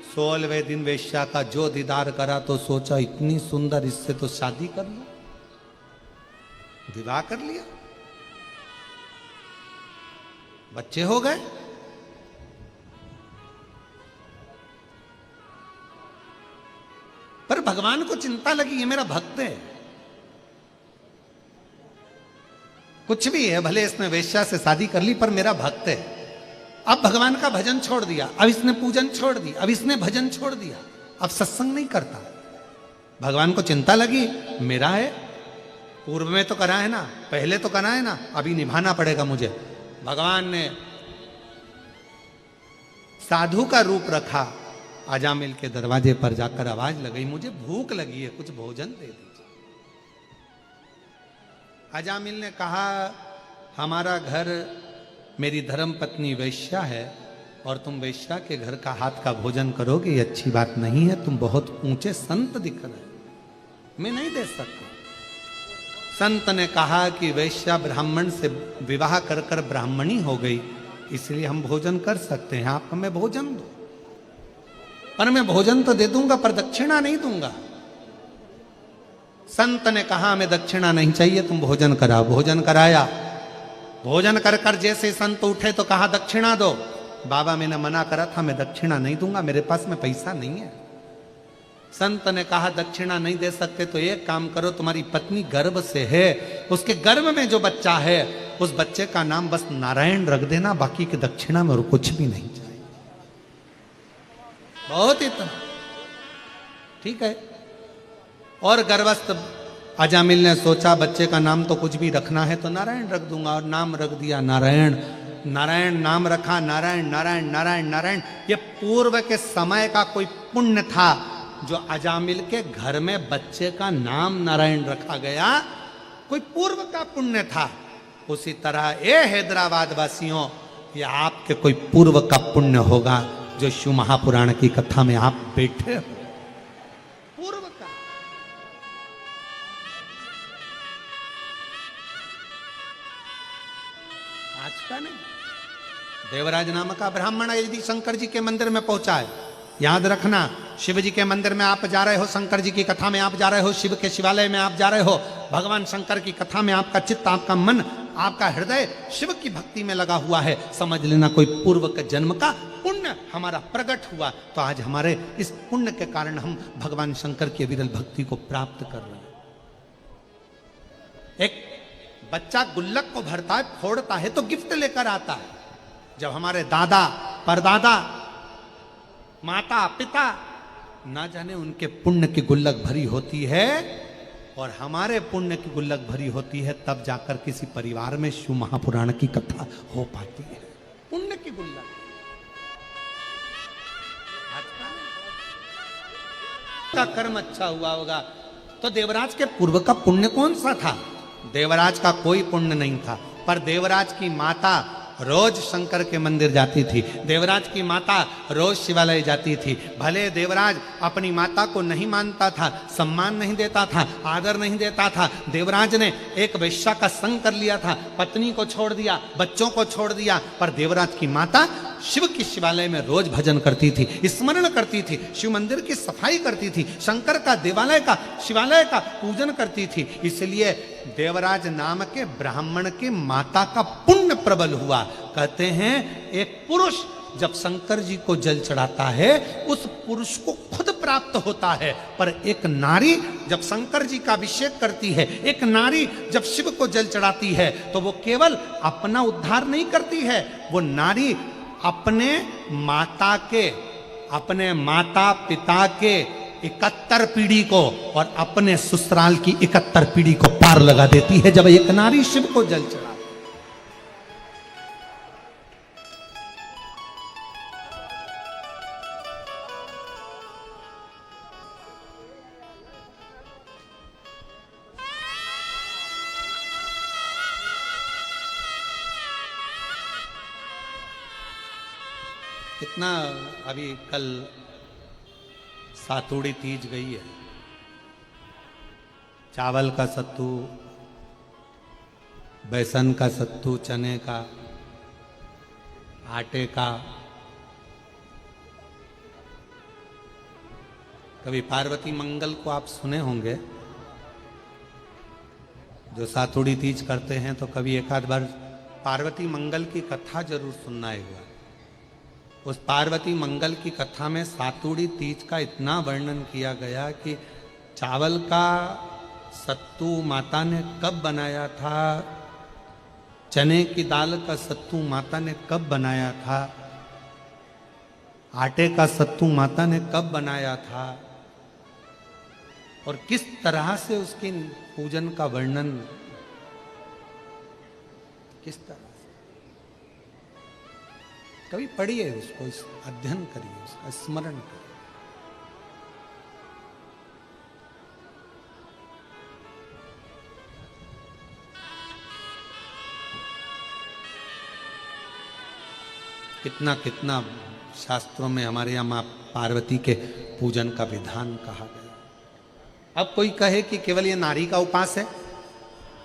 16वें दिन वेश्या का जो दीदार करा तो सोचा इतनी सुंदर, इससे तो शादी कर लो, विवाह कर लिया, बच्चे हो गए। पर भगवान को चिंता लगी ये मेरा भक्त है, कुछ भी है, भले इसने वेश्या से शादी कर ली पर मेरा भक्त है। अब भगवान का भजन छोड़ दिया, अब इसने पूजन छोड़ दी, अब इसने भजन छोड़ दिया, अब सत्संग नहीं करता। भगवान को चिंता लगी मेरा है, पूर्व में तो करा है ना, पहले तो करा है ना, अभी निभाना पड़ेगा मुझे। भगवान ने साधु का रूप रखा, अजामिल के दरवाजे पर जाकर आवाज लगाई, मुझे भूख लगी है, कुछ भोजन दे दीजिए। अजामिल ने कहा हमारा घर, मेरी धर्म पत्नी वैश्या है और तुम वैश्या के घर का हाथ का भोजन करोगे, ये अच्छी बात नहीं है, तुम बहुत ऊंचे संत दिख रहे, मैं नहीं दे सकता। संत ने कहा कि वैश्या ब्राह्मण से विवाह कर कर ब्राह्मणी हो गई, इसलिए हम भोजन कर सकते हैं, आप हमें भोजन दो। पर मैं भोजन तो दे दूंगा पर दक्षिणा नहीं दूंगा। संत ने कहा हमें दक्षिणा नहीं चाहिए, तुम भोजन कराओ। भोजन कराया, भोजन कर कर जैसे संत उठे तो कहा दक्षिणा दो। बाबा मैंने मना करा था, मैं दक्षिणा नहीं दूंगा, मेरे पास में पैसा नहीं है। संत ने कहा दक्षिणा नहीं दे सकते तो एक काम करो, तुम्हारी पत्नी गर्भ से है, उसके गर्भ में जो बच्चा है उस बच्चे का नाम बस नारायण रख देना, बाकी की दक्षिणा में और कुछ भी नहीं चाहिए। बहुत इतना ठीक है। और गर्भस्थ अजामिल ने सोचा बच्चे का नाम तो कुछ भी रखना है तो नारायण रख दूंगा, और नाम रख दिया नारायण। नारायण नाम रखा, नारायण नारायण नारायण नारायण। ये पूर्व के समय का कोई पुण्य था जो अजामिल के घर में बच्चे का नाम नारायण रखा गया, कोई पूर्व का पुण्य था। उसी तरह ए हैदराबाद वासियों, ये आपके कोई पूर्व का पुण्य होगा जो शिव महापुराण की कथा में आप बैठे हो, पूर्व का। आज का नहीं। देवराज नाम का ब्राह्मण यदि शंकर जी के मंदिर में पहुंचा है, याद रखना, शिव जी के मंदिर में आप जा रहे हो, शंकर जी की कथा में आप जा रहे हो, शिव के शिवालय में आप जा रहे हो, भगवान शंकर की कथा में आपका चित्त, आपका मन, आपका हृदय शिव की भक्ति में लगा हुआ है, समझ लेना कोई पूर्व के जन्म का पुण्य हमारा प्रकट हुआ। तो आज हमारे इस पुण्य के कारण हम भगवान शंकर की विरल भक्ति को प्राप्त कर रहे हैं। एक बच्चा गुल्लक को भरता है, फोड़ता है तो गिफ्ट लेकर आता है। जब हमारे दादा परदादा माता पिता ना जाने उनके पुण्य की गुल्लक भरी होती है और हमारे पुण्य की गुल्लक भरी होती है, तब जाकर किसी परिवार में शिव महापुराण की कथा हो पाती है। पुण्य की गुल्लक का कर्म अच्छा हुआ होगा। तो देवराज के पूर्व का पुण्य कौन सा था? देवराज का कोई पुण्य नहीं था, पर देवराज की माता रोज शंकर के मंदिर जाती थी, देवराज की माता रोज शिवालय जाती थी। भले देवराज अपनी माता को नहीं मानता था, सम्मान नहीं देता था, आदर नहीं देता था। देवराज ने एक वेश्या का संग कर लिया था, पत्नी को छोड़ दिया, बच्चों को छोड़ दिया, पर देवराज की माता शिव की शिवालय में रोज भजन करती थी, स्मरण करती थी, शिव मंदिर की सफाई करती थी, शंकर का देवालय का शिवालय का पूजन करती थी। इसलिए देवराज नाम के ब्राह्मण के माता का पुण्य प्रबल हुआ। कहते हैं एक पुरुष जब शंकर जी को जल चढ़ाता है उस पुरुष को खुद प्राप्त होता है, पर एक नारी जब शंकर जी का अभिषेक करती है, एक नारी जब शिव को जल चढ़ाती है, तो वो केवल अपना उद्धार नहीं करती है, वो नारी अपने माता पिता के 71 पीढ़ी को और अपने ससुराल की 71 पीढ़ी को पार लगा देती है जब एक नारी शिव को जल चढ़ा। कितना अभी कल सातुड़ी तीज गई है, चावल का सत्तू, बेसन का सत्तू, चने का, आटे का। कभी पार्वती मंगल को आप सुने होंगे, जो सातुड़ी तीज करते हैं तो कभी एक आध बार पार्वती मंगल की कथा जरूर सुनना एक बार। उस पार्वती मंगल की कथा में सातुड़ी तीज का इतना वर्णन किया गया कि चावल का सत्तू माता ने कब बनाया था, चने की दाल का सत्तू माता ने कब बनाया था, आटे का सत्तू माता ने कब बनाया था, और किस तरह से उसकी पूजन का वर्णन, किस तरह। कभी पढ़िए उसको, अध्ययन करिए, उसका स्मरण करिए। कितना कितना शास्त्रों में हमारे यहाँ माँ पार्वती के पूजन का विधान कहा गया। अब कोई कहे कि केवल ये नारी का उपास है,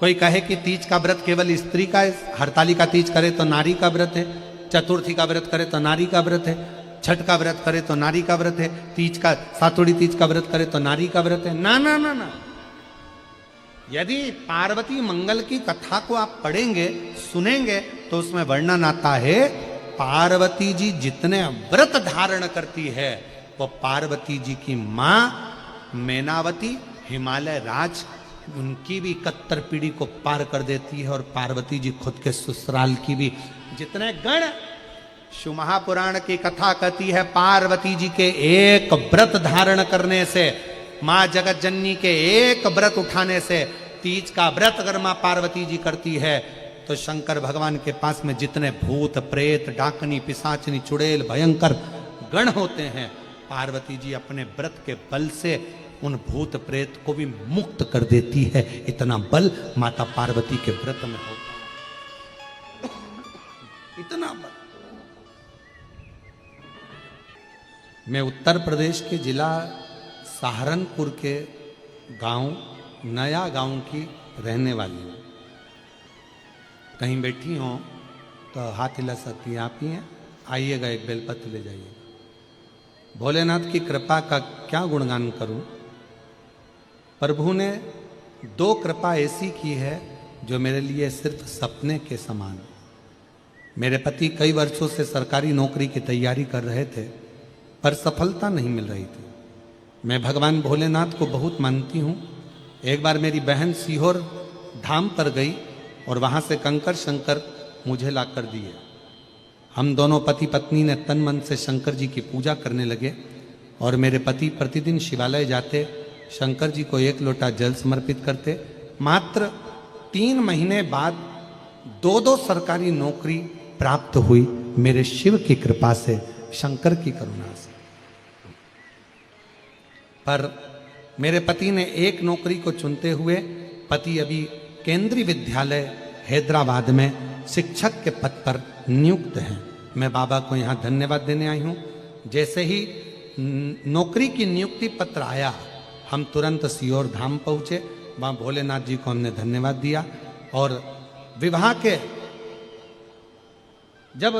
कोई कहे कि तीज का व्रत केवल स्त्री का है, हरताली का तीज करे तो नारी का व्रत है, चतुर्थी का व्रत करे तो नारी का व्रत है, छठ का व्रत करे तो नारी का व्रत है, तीज का सातुड़ी तीज का व्रत करे तो नारी का व्रत है। ना ना ना ना, यदि पार्वती मंगल की कथा को आप पढ़ेंगे सुनेंगे तो उसमें वर्णन आता है पार्वती जी जितने व्रत धारण करती है वो पार्वती जी की मां मैनावती हिमालय राज उनकी भी 71 पीढ़ी को पार कर देती है, और पार्वती जी खुद के ससुराल की भी। जितने गण शिव महापुराण की कथा कहती है पार्वती जी के एक व्रत धारण करने से, मां जगत जननी के एक व्रत उठाने से, तीज का व्रत अगर मां पार्वती जी करती है तो शंकर भगवान के पास में जितने भूत प्रेत डाकनी पिशाचनी चुड़ैल भयंकर गण होते हैं, पार्वती जी अपने व्रत के बल से उन भूत प्रेत को भी मुक्त कर देती है। इतना बल माता पार्वती के व्रत में होता है, इतना बल। मैं उत्तर प्रदेश के जिला सहारनपुर के गांव नया गांव की रहने वाली हूँ। कहीं बैठी हो तो हाथ हिला सकती हैं, आप ही हैं, आइएगा एक बेलपत्र ले जाइएगा। भोलेनाथ की कृपा का क्या गुणगान करूं। प्रभु ने 2 कृपा ऐसी की है जो मेरे लिए सिर्फ सपने के समान। मेरे पति कई वर्षों से सरकारी नौकरी की तैयारी कर रहे थे पर सफलता नहीं मिल रही थी। मैं भगवान भोलेनाथ को बहुत मानती हूँ। एक बार मेरी बहन सीहोर धाम पर गई और वहाँ से कंकर शंकर मुझे ला कर दिए। हम दोनों पति पत्नी ने तन मन से शंकर जी की पूजा करने लगे और मेरे पति प्रतिदिन शिवालय जाते, शंकर जी को 1 लोटा जल समर्पित करते। मात्र 3 महीने बाद 2 सरकारी नौकरी प्राप्त हुई मेरे शिव की कृपा से, शंकर की करुणा से। पर मेरे पति ने एक नौकरी को चुनते हुए, पति अभी केंद्रीय विद्यालय हैदराबाद में शिक्षक के पद पर नियुक्त हैं। मैं बाबा को यहाँ धन्यवाद देने आई हूँ। जैसे ही नौकरी की नियुक्ति पत्र आया, हम तुरंत सियोर धाम पहुँचे। वहाँ भोलेनाथ जी को हमने धन्यवाद दिया। और विवाह के जब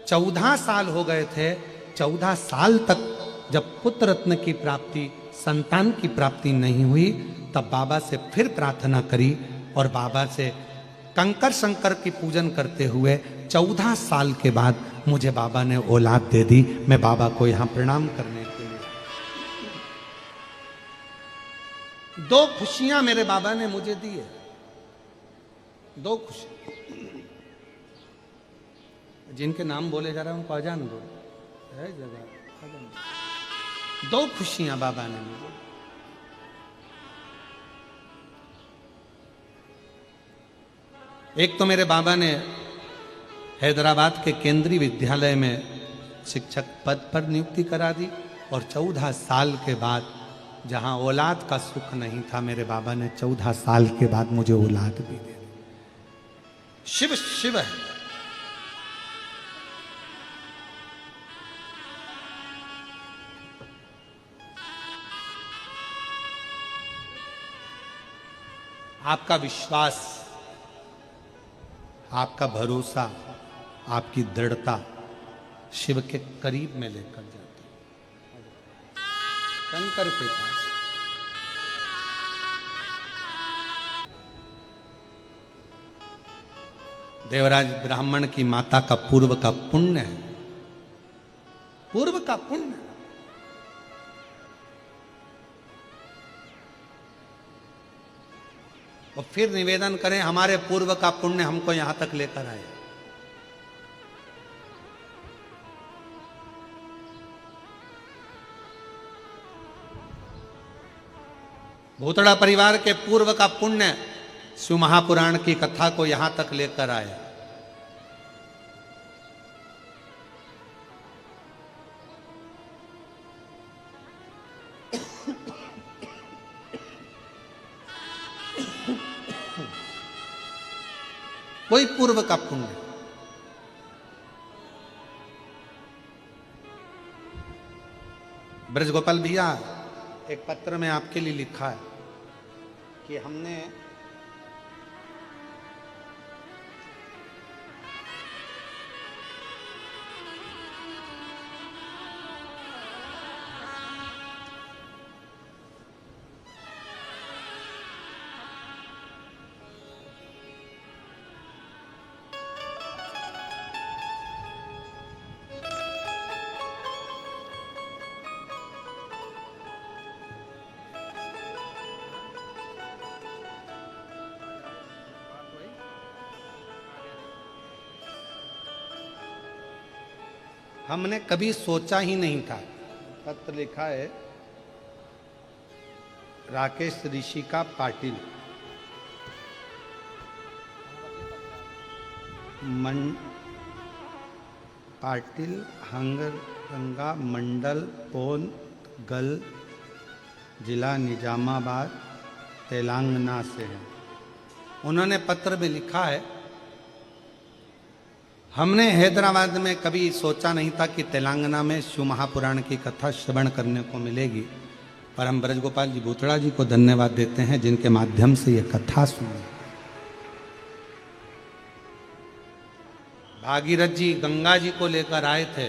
14 साल हो गए थे, 14 साल तक जब पुत्र रत्न की प्राप्ति, संतान की प्राप्ति नहीं हुई, तब बाबा से फिर प्रार्थना करी और बाबा से कंकर शंकर की पूजन करते हुए 14 साल के बाद मुझे बाबा ने औलाद दे दी। मैं बाबा को यहाँ प्रणाम करने के लिए, 2 खुशियां मेरे बाबा ने मुझे दी है, 2 खुशियां। जिनके नाम बोले जा रहे हैं उनको अजान दो है जगह। 2 खुशियां बाबा ने मुझे। एक तो मेरे बाबा ने हैदराबाद के केंद्रीय विद्यालय में शिक्षक पद पर नियुक्ति करा दी, और 14 साल के बाद जहां औलाद का सुख नहीं था, मेरे बाबा ने 14 साल के बाद मुझे औलाद भी दे दी। शिव शिव है। आपका विश्वास, आपका भरोसा, आपकी दृढ़ता शिव के करीब में लेकर जाती है, शंकर के पास। देवराज ब्राह्मण की माता का पूर्व का पुण्य है, पूर्व का पुण्य। और फिर निवेदन करें हमारे पूर्व का पुण्य हमको यहां तक लेकर आए। भूतड़ा परिवार के पूर्व का पुण्य शिव महापुराण की कथा को यहां तक लेकर आए। कोई पूर्व का पुण्य। ब्रजगोपाल भैया, एक पत्र में आपके लिए लिखा है कि हमने हमने कभी सोचा ही नहीं था। पत्र लिखा है राकेश ऋषिका पाटिल, पाटिल हंगरंगा मंडल पोन गल जिला निजामाबाद तेलंगाना से है। उन्होंने पत्र में लिखा है, हमने हैदराबाद में कभी सोचा नहीं था कि तेलंगाना में शिव महापुराण की कथा श्रवण करने को मिलेगी, पर हम ब्रजगोपाल जी भूतड़ा जी को धन्यवाद देते हैं जिनके माध्यम से यह कथा सुनी। भागीरथ जी गंगा जी को लेकर आए थे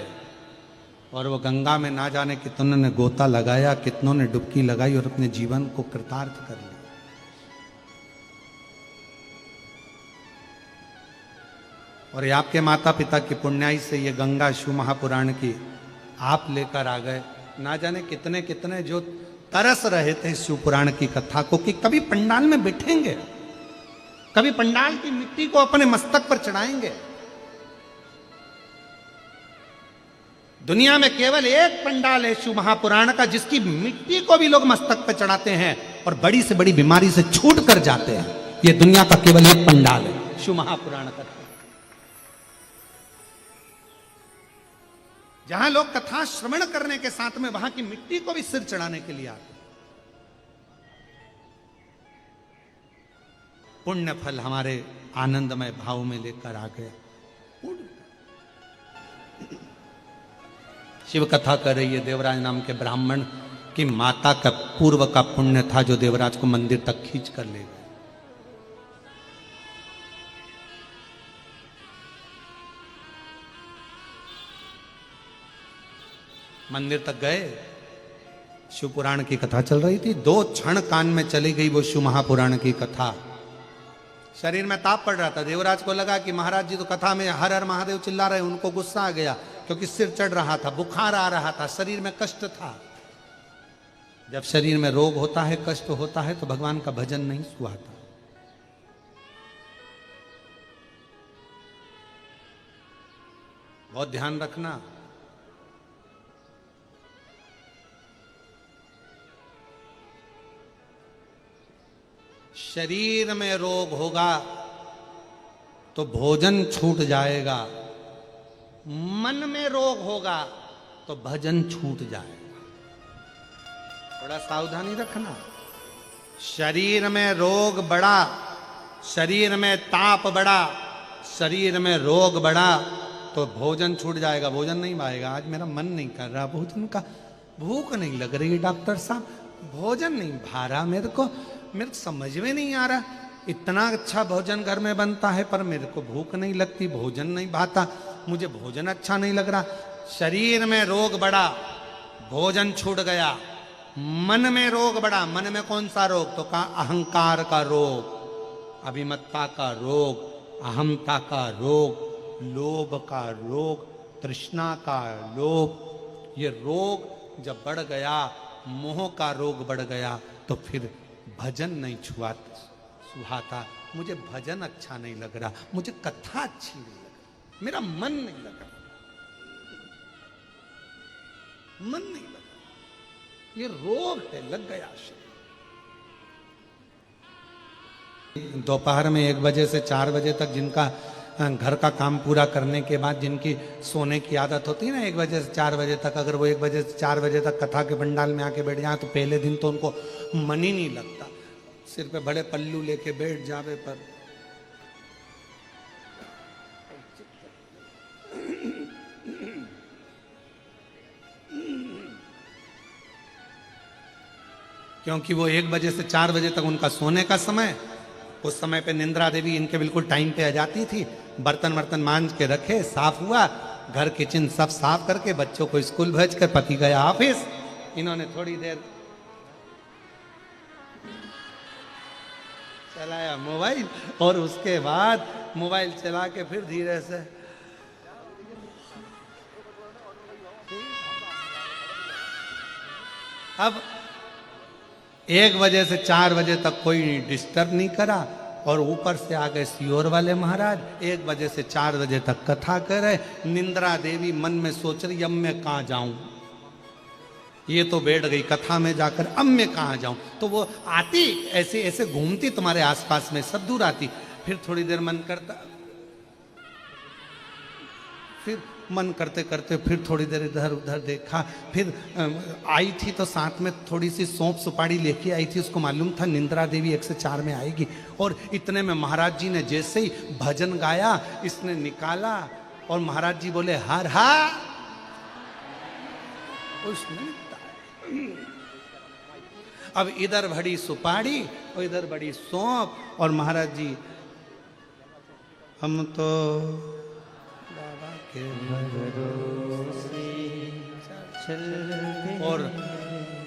और वो गंगा में ना जाने कितनों ने गोता लगाया, कितनों ने डुबकी लगाई और अपने जीवन को कृतार्थ कर लिया। और ये आपके माता पिता की पुण्याई से ये गंगा शिव महापुराण की आप लेकर आ गए। ना जाने कितने कितने जो तरस रहे थे शिव पुराण की कथा को कि कभी पंडाल में बैठेंगे, कभी पंडाल की मिट्टी को अपने मस्तक पर चढ़ाएंगे। दुनिया में केवल एक पंडाल है शिव महापुराण का जिसकी मिट्टी को भी लोग मस्तक पर चढ़ाते हैं और बड़ी से बड़ी बीमारी से छूट कर जाते हैं। ये दुनिया का केवल एक पंडाल है शिव महापुराण का, जहां लोग कथा श्रवण करने के साथ में वहां की मिट्टी को भी सिर चढ़ाने के लिए आते। पुण्य फल हमारे आनंदमय भाव में लेकर आ गया। शिव कथा कर रही है, देवराज नाम के ब्राह्मण की माता का पूर्व का पुण्य था जो देवराज को मंदिर तक खींच कर ले गए। मंदिर तक गए, शिव पुराण की कथा चल रही थी, 2 क्षण कान में चली गई वो शिव महापुराण की कथा। शरीर में ताप पड़ रहा था, देवराज को लगा कि महाराज जी तो कथा में हर हर महादेव चिल्ला रहे, उनको गुस्सा आ गया क्योंकि सिर चढ़ रहा था, बुखार आ रहा था, शरीर में कष्ट था। जब शरीर में रोग होता है, कष्ट होता है, तो भगवान का भजन नहीं सुहाता। बहुत ध्यान रखना। शरीर में रोग होगा तो भोजन छूट जाएगा, मन में रोग होगा तो भजन छूट जाएगा। थोड़ा सावधानी रखना। शरीर में रोग बढ़ा, शरीर में ताप बढ़ा, शरीर में रोग बढ़ा तो भोजन छूट जाएगा, भोजन नहीं पाएगा। आज मेरा मन नहीं कर रहा भोजन का, भूख नहीं लग रही डॉक्टर साहब, भोजन नहीं भा रहा, मेरे को समझ में नहीं आ रहा, इतना अच्छा भोजन घर में बनता है पर मेरे को भूख नहीं लगती, भोजन नहीं भाता, मुझे भोजन अच्छा नहीं लग रहा। शरीर में रोग बढ़ा, भोजन छूट गया। मन में रोग बढ़ा, मन में कौन सा रोग? तो कहा अहंकार का रोग, अभिमत्ता का रोग, अहमता का रोग, लोभ का रोग, तृष्णा का रोग। ये रोग जब बढ़ गया, मोह का रोग बढ़ गया, तो फिर भजन नहीं सुहाता, मुझे भजन अच्छा नहीं लग रहा, मुझे कथा अच्छी नहीं लग रही, मेरा मन नहीं लग रहा, मन नहीं लग रहा, ये रोग है, लग गया शरीर। दोपहर में 1 बजे से 4 बजे तक जिनका घर का काम पूरा करने के बाद जिनकी सोने की आदत होती है ना, 1 बजे से 4 बजे तक, अगर वो 1 बजे से 4 बजे तक कथा के पंडाल में आके बैठ जाए तो पहले दिन तो उनको मन ही नहीं लगता, सिर पे बड़े पल्लू लेके बैठ जावे पर क्योंकि वो 1 बजे से 4 बजे तक उनका सोने का समय, उस समय पे निंद्रा देवी इनके बिल्कुल टाइम पे आ जाती थी। बर्तन वर्तन मांज के रखे, साफ हुआ, घर किचन सब साफ करके बच्चों को स्कूल भेज कर पति गया ऑफिस, इन्होंने थोड़ी देर चलाया मोबाइल और उसके बाद मोबाइल चला के फिर धीरे से अब 1 बजे से 4 बजे तक कोई डिस्टर्ब नहीं करा और ऊपर से आ गए सियोर वाले महाराज, 1 बजे से 4 बजे तक कथा करे। निंद्रा देवी मन में सोच रही अब मैं कहाँ जाऊं, ये तो बैठ गई कथा में जाकर, अब मैं कहाँ जाऊं। तो वो आती ऐसे ऐसे घूमती तुम्हारे आसपास में, सब दूर आती, फिर थोड़ी देर मन करता, फिर मन करते करते फिर थोड़ी देर इधर उधर देखा, फिर आई थी तो साथ में थोड़ी सी सौंफ सुपारी लेके आई थी, उसको मालूम था निंद्रा देवी 1 से 4 में आएगी। और इतने में महाराज जी ने जैसे ही भजन गाया, इसने निकाला और महाराज जी बोले हर हा, उसने अब इधर बड़ी सुपारी और इधर बड़ी सौंफ और महाराज जी हम तो बाबा के भरोसे और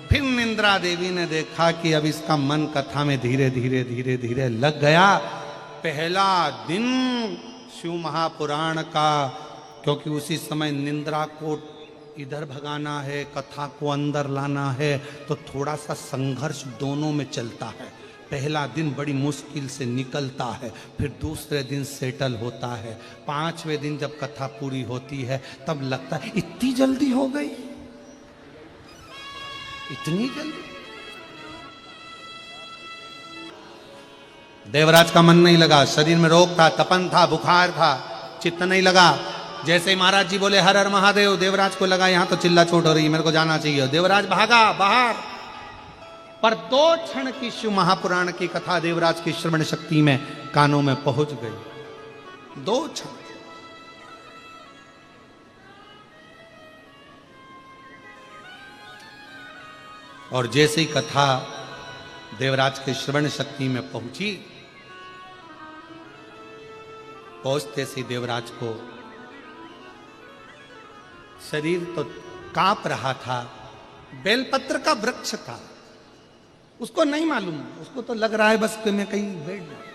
फिर निंद्रा देवी ने देखा कि अब इसका मन कथा में धीरे धीरे धीरे धीरे लग गया। पहला दिन शिव महापुराण का, क्योंकि उसी समय निंद्रा को इधर भगाना है, कथा को अंदर लाना है, तो थोड़ा सा संघर्ष दोनों में चलता है। पहला दिन बड़ी मुश्किल से निकलता है, फिर दूसरे दिन सेटल होता है, 5वें दिन जब कथा पूरी होती है तब लगता है इतनी जल्दी हो गई, इतनी जल्दी। देवराज का मन नहीं लगा, शरीर में रोग था, तपन था, बुखार था, चित्त नहीं लगा। जैसे ही महाराज जी बोले हर हर महादेव, देवराज को लगा यहां तो चिल्ला चोट हो रही है, मेरे को जाना चाहिए। देवराज भागा बाहर, पर 2 क्षण की शिव महापुराण की कथा देवराज की श्रवण शक्ति में कानों में पहुंच गई। 2 क्षण। और जैसे ही कथा देवराज के श्रवण शक्ति में पहुंची, पहुंचते से देवराज को शरीर तो कांप रहा था। बेलपत्र का वृक्ष था, उसको नहीं मालूम, उसको तो लग रहा है बस कि मैं कहीं बैठ जाऊं।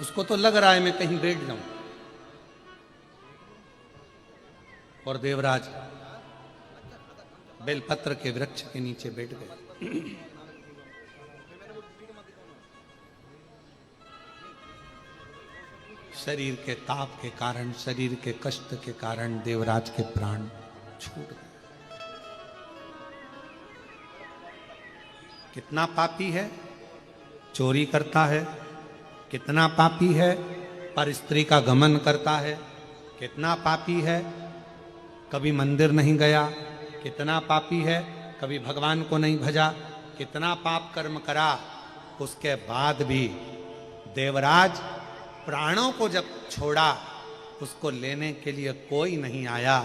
उसको तो लग रहा है मैं कहीं बैठ जाऊं। और देवराज बेलपत्र के वृक्ष के नीचे बैठ गए। शरीर के ताप के कारण, शरीर के कष्ट के कारण देवराज के प्राण छूट गए। कितना पापी है, चोरी करता है। कितना पापी है, पर स्त्री का गमन करता है। कितना पापी है, कभी मंदिर नहीं गया। कितना पापी है, कभी भगवान को नहीं भजा। कितना पाप कर्म करा, उसके बाद भी देवराज प्राणों को जब छोड़ा, उसको लेने के लिए कोई नहीं आया।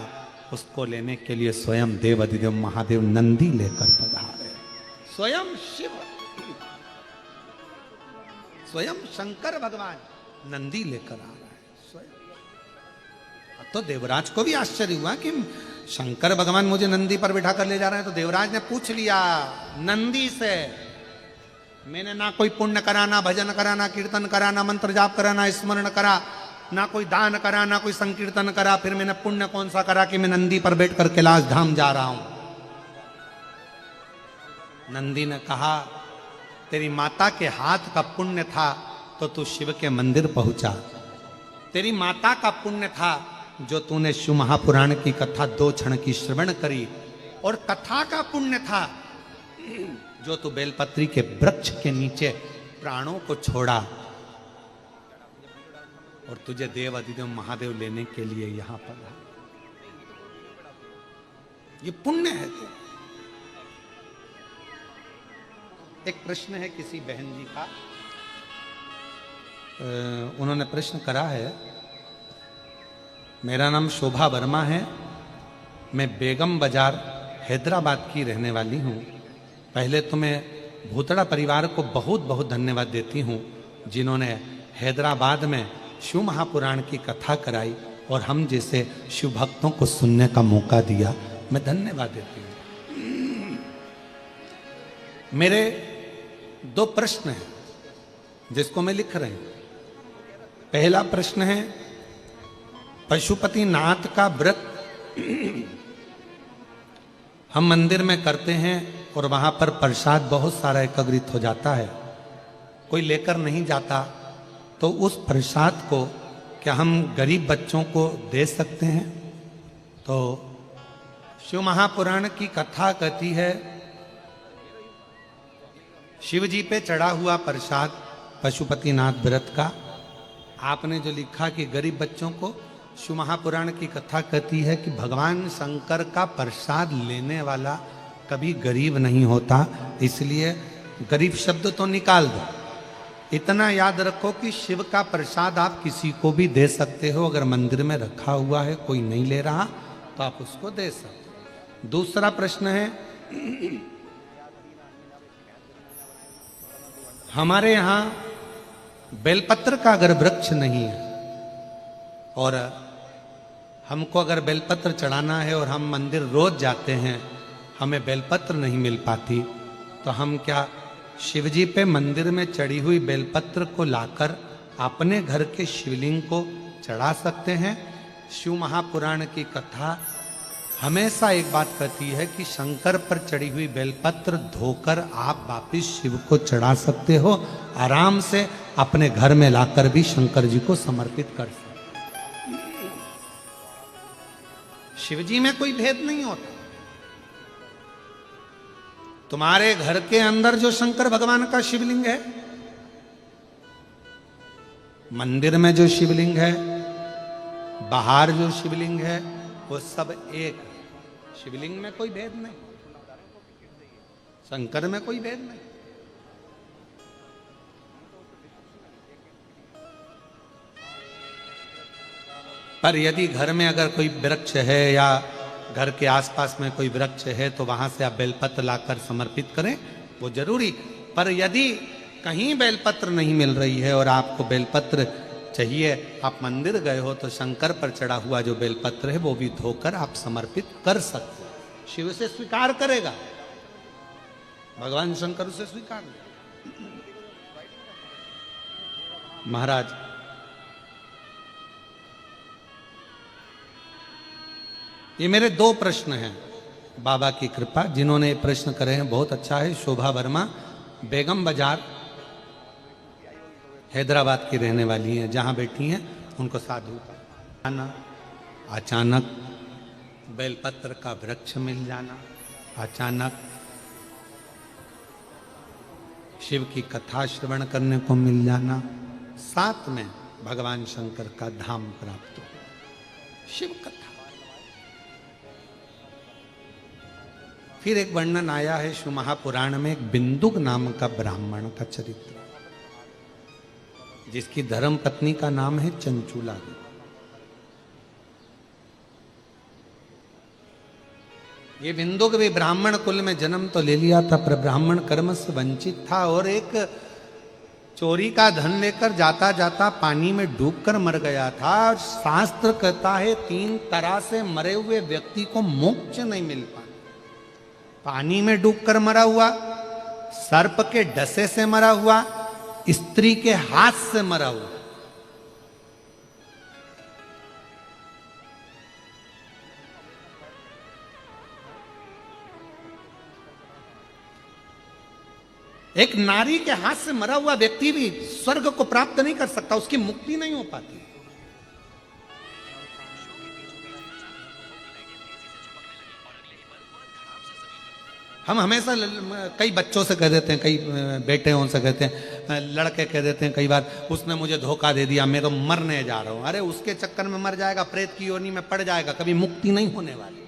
उसको लेने के लिए स्वयं देव अधिदेव महादेव नंदी लेकर पधारे। स्वयं शिव, स्वयं शंकर भगवान नंदी लेकर आ रहा है स्वयं। तो देवराज को भी आश्चर्य हुआ कि शंकर भगवान मुझे नंदी पर बिठा कर ले जा रहे हैं। तो देवराज ने पूछ लिया नंदी से, मैंने ना कोई पुण्य करा, ना भजन करा, ना कीर्तन करा, ना मंत्र जाप करा, ना स्मरण करा, ना कोई दान करा, ना कोई संकीर्तन करा, फिर मैंने पुण्य कौन सा करा कि मैं नंदी पर बैठकर कैलाश धाम जा रहा हूं। नंदी ने कहा तेरी माता के हाथ का पुण्य था तो तू शिव के मंदिर पहुंचा। तेरी माता का पुण्य था जो तूने शिव महापुराण की कथा 2 क्षण की श्रवण करी। और कथा का पुण्य था जो तू बेलपत्री के वृक्ष के नीचे प्राणों को छोड़ा। और तुझे देव अधिदेव महादेव लेने के लिए यहां पर ये पुण्य है। तो एक प्रश्न है किसी बहन जी का, उन्होंने प्रश्न करा है, मेरा नाम शोभा वर्मा है, मैं बेगम बाजार हैदराबाद की रहने वाली हूँ। पहले तो मैं भूतड़ा परिवार को बहुत बहुत धन्यवाद देती हूँ जिन्होंने हैदराबाद में शिव महापुराण की कथा कराई और हम जैसे शिव भक्तों को सुनने का मौका दिया। मैं धन्यवाद देती हूँ। मेरे 2 प्रश्न हैं जिसको मैं लिख रही हूँ। पहला प्रश्न है, पशुपति नाथ का व्रत हम मंदिर में करते हैं और वहां पर प्रसाद बहुत सारा एकत्रित हो जाता है, कोई लेकर नहीं जाता, तो उस प्रसाद को क्या हम गरीब बच्चों को दे सकते हैं? तो शिव महापुराण की कथा कहती है शिव जी पे चढ़ा हुआ प्रसाद पशुपतिनाथ व्रत का, आपने जो लिखा कि गरीब बच्चों को, शिव महापुराण की कथा कहती है कि भगवान शंकर का प्रसाद लेने वाला कभी गरीब नहीं होता, इसलिए गरीब शब्द तो निकाल दो। इतना याद रखो कि शिव का प्रसाद आप किसी को भी दे सकते हो। अगर मंदिर में रखा हुआ है, कोई नहीं ले रहा, तो आप उसको दे सकते हो। दूसरा प्रश्न है, हमारे यहाँ बेलपत्र का अगर वृक्ष नहीं है और हमको अगर बेलपत्र चढ़ाना है और हम मंदिर रोज जाते हैं, हमें बेलपत्र नहीं मिल पाती, तो हम क्या शिवजी पे मंदिर में चढ़ी हुई बेलपत्र को लाकर अपने घर के शिवलिंग को चढ़ा सकते हैं? शिव महापुराण की कथा हमेशा एक बात कहती है कि शंकर पर चढ़ी हुई बेलपत्र धोकर आप वापिस शिव को चढ़ा सकते हो, आराम से अपने घर में लाकर भी शंकर जी को समर्पित कर सकते। शिवजी में कोई भेद नहीं होता। तुम्हारे घर के अंदर जो शंकर भगवान का शिवलिंग है, मंदिर में जो शिवलिंग है, बाहर जो शिवलिंग है, वो सब एक। शिवलिंग में कोई भेद नहीं, शंकर में कोई भेद नहीं। पर यदि घर में अगर कोई वृक्ष है या घर के आसपास में कोई वृक्ष है तो वहां से आप बेलपत्र लाकर समर्पित करें, वो जरूरी। पर यदि कहीं बेलपत्र नहीं मिल रही है और आपको बेलपत्र चाहिए, आप मंदिर गए हो तो शंकर पर चढ़ा हुआ जो बेलपत्र है वो भी धोकर आप समर्पित कर सकते हो। शिव से स्वीकार करेगा, भगवान शंकर उसे स्वीकार। महाराज ये मेरे 2 प्रश्न हैं, बाबा की कृपा। जिन्होंने ये प्रश्न करे हैं बहुत अच्छा है। शोभा वर्मा बेगम बाजार हैदराबाद की रहने वाली हैं, जहां बैठी हैं उनको साधु अचानक बेलपत्र का वृक्ष मिल जाना, अचानक शिव की कथा श्रवण करने को मिल जाना, साथ में भगवान शंकर का धाम प्राप्त हो, शिव कथा। फिर एक वर्णन आया है शिव महापुराण में, एक बिंदुक नाम का ब्राह्मण का चरित्र, जिसकी धर्म पत्नी का नाम है चंचूला। ये बिंदुक भी ब्राह्मण कुल में जन्म तो ले लिया था, पर ब्राह्मण कर्म से वंचित था और एक चोरी का धन लेकर जाता जाता पानी में डूबकर मर गया था। शास्त्र कहता है 3 तरह से मरे हुए व्यक्ति को मोक्ष नहीं मिल पाता। पानी में डूबकर मरा हुआ, सर्प के डसे से मरा हुआ, स्त्री के हाथ से मरा हुआ। एक नारी के हाथ से मरा हुआ व्यक्ति भी स्वर्ग को प्राप्त नहीं कर सकता, उसकी मुक्ति नहीं हो पाती। हम हमेशा कई बच्चों से कह देते हैं, कई बेटेों से कहते हैं, लड़के कह देते हैं कई बार, उसने मुझे धोखा दे दिया, मैं तो मरने जा रहा हूं। अरे उसके चक्कर में मर जाएगा, प्रेत की योनि में पड़ जाएगा, कभी मुक्ति नहीं होने वाली।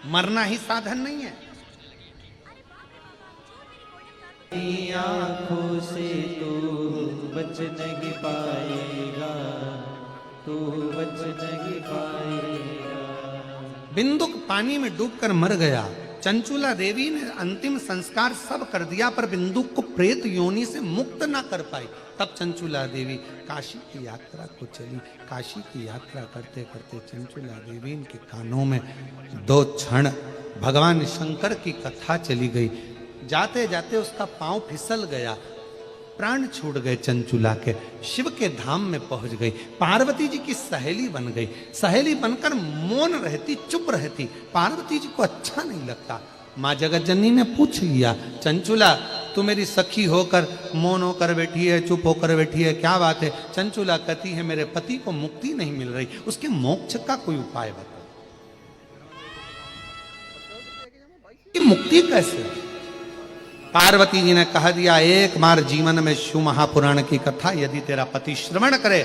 मरना ही साधन नहीं है। आंखों से तू बच नहीं पाएगा, तू बच नहीं पाएगा। बिंदुक पानी में डूबकर मर गया। चंचूला देवी ने अंतिम संस्कार सब कर दिया, पर बिंदुक को प्रेत योनि से मुक्त ना कर पाई। तब चंचूला देवी काशी की यात्रा को चली। काशी की यात्रा करते करते चंचूला देवी के कानों में 2 क्षण भगवान शंकर की कथा चली गई। जाते जाते उसका पांव फिसल गया, प्राण छूट गए चंचूला के। शिव के धाम में पहुंच गई, पार्वती जी की सहेली बन गई। सहेली बनकर मौन रहती, चुप रहती। पार्वती जी को अच्छा नहीं लगता। माँ जगत जननी ने पूछ लिया, चंचूला तू मेरी सखी होकर मौन होकर बैठी है, चुप होकर बैठी है, क्या बात है? चंचूला कहती है मेरे पति को मुक्ति नहीं मिल रही, उसके मोक्ष का कोई उपाय बता। कि मुक्ति कैसे? पार्वती जी ने कह दिया, एक बार जीवन में शिव महापुराण की कथा यदि तेरा पति श्रवण करे,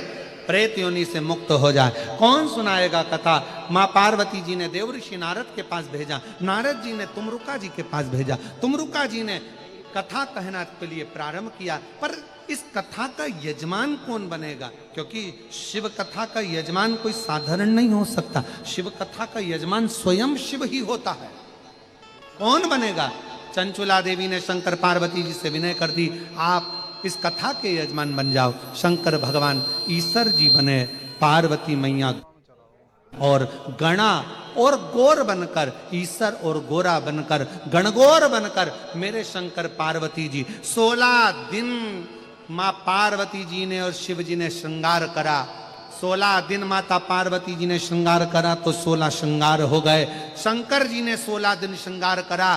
प्रेत योनि से मुक्त हो जाए। कौन सुनाएगा कथा? मां पार्वती जी ने देवऋषि नारद के पास भेजा, नारद जी ने तुमरुका जी के पास भेजा, तुमरुका जी ने कथा कहना के लिए प्रारंभ किया। पर इस कथा का यजमान कौन बनेगा? क्योंकि शिव कथा का यजमान कोई साधारण नहीं हो सकता। शिव कथा का यजमान स्वयं शिव ही होता है। कौन बनेगा? चंचूला देवी ने शंकर पार्वती जी से विनय कर दी, आप इस कथा के यजमान बन जाओ। शंकर भगवान ईश्वर जी बने, पार्वती मैया और गणा और गौर बनकर, ईश्वर और गोरा बनकर, गणगौर बनकर मेरे शंकर पार्वती जी 16 दिन मां पार्वती जी ने और शिव जी ने श्रृंगार करा। 16 दिन माता पार्वती जी ने श्रृंगार करा तो 16 श्रृंगार हो गए। शंकर जी ने 16 दिन श्रृंगार करा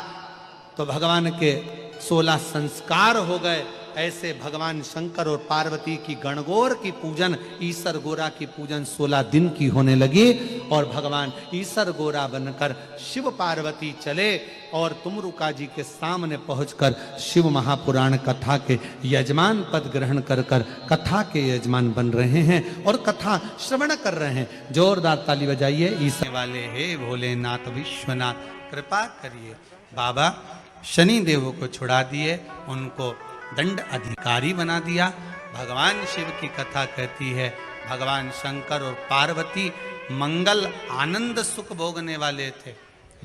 तो भगवान के 16 संस्कार हो गए। ऐसे भगवान शंकर और पार्वती की गणगौर की पूजन, ईसर गोरा की पूजन 16 दिन की होने लगी और भगवान ईसर गोरा बनकर शिव पार्वती चले और तुमरुका जी के सामने पहुंचकर शिव महापुराण कथा के यजमान पद ग्रहण कर कर कथा के यजमान बन रहे हैं और कथा श्रवण कर रहे हैं। जोरदार ताली बजाइए। ईसर वाले हे भोलेनाथ विश्वनाथ कृपा करिए। बाबा शनि देव को छुड़ा दिए, उनको दंड अधिकारी बना दिया। भगवान शिव की कथा कहती है भगवान शंकर और पार्वती मंगल आनंद सुख भोगने वाले थे।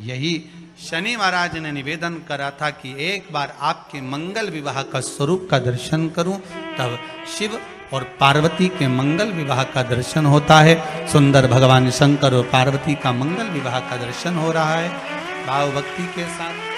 यही शनि महाराज ने निवेदन करा था कि एक बार आपके मंगल विवाह का स्वरूप का दर्शन करूं, तब शिव और पार्वती के मंगल विवाह का दर्शन होता है। सुंदर भगवान शंकर और पार्वती का मंगल विवाह का दर्शन हो रहा है भाव भक्ति के साथ।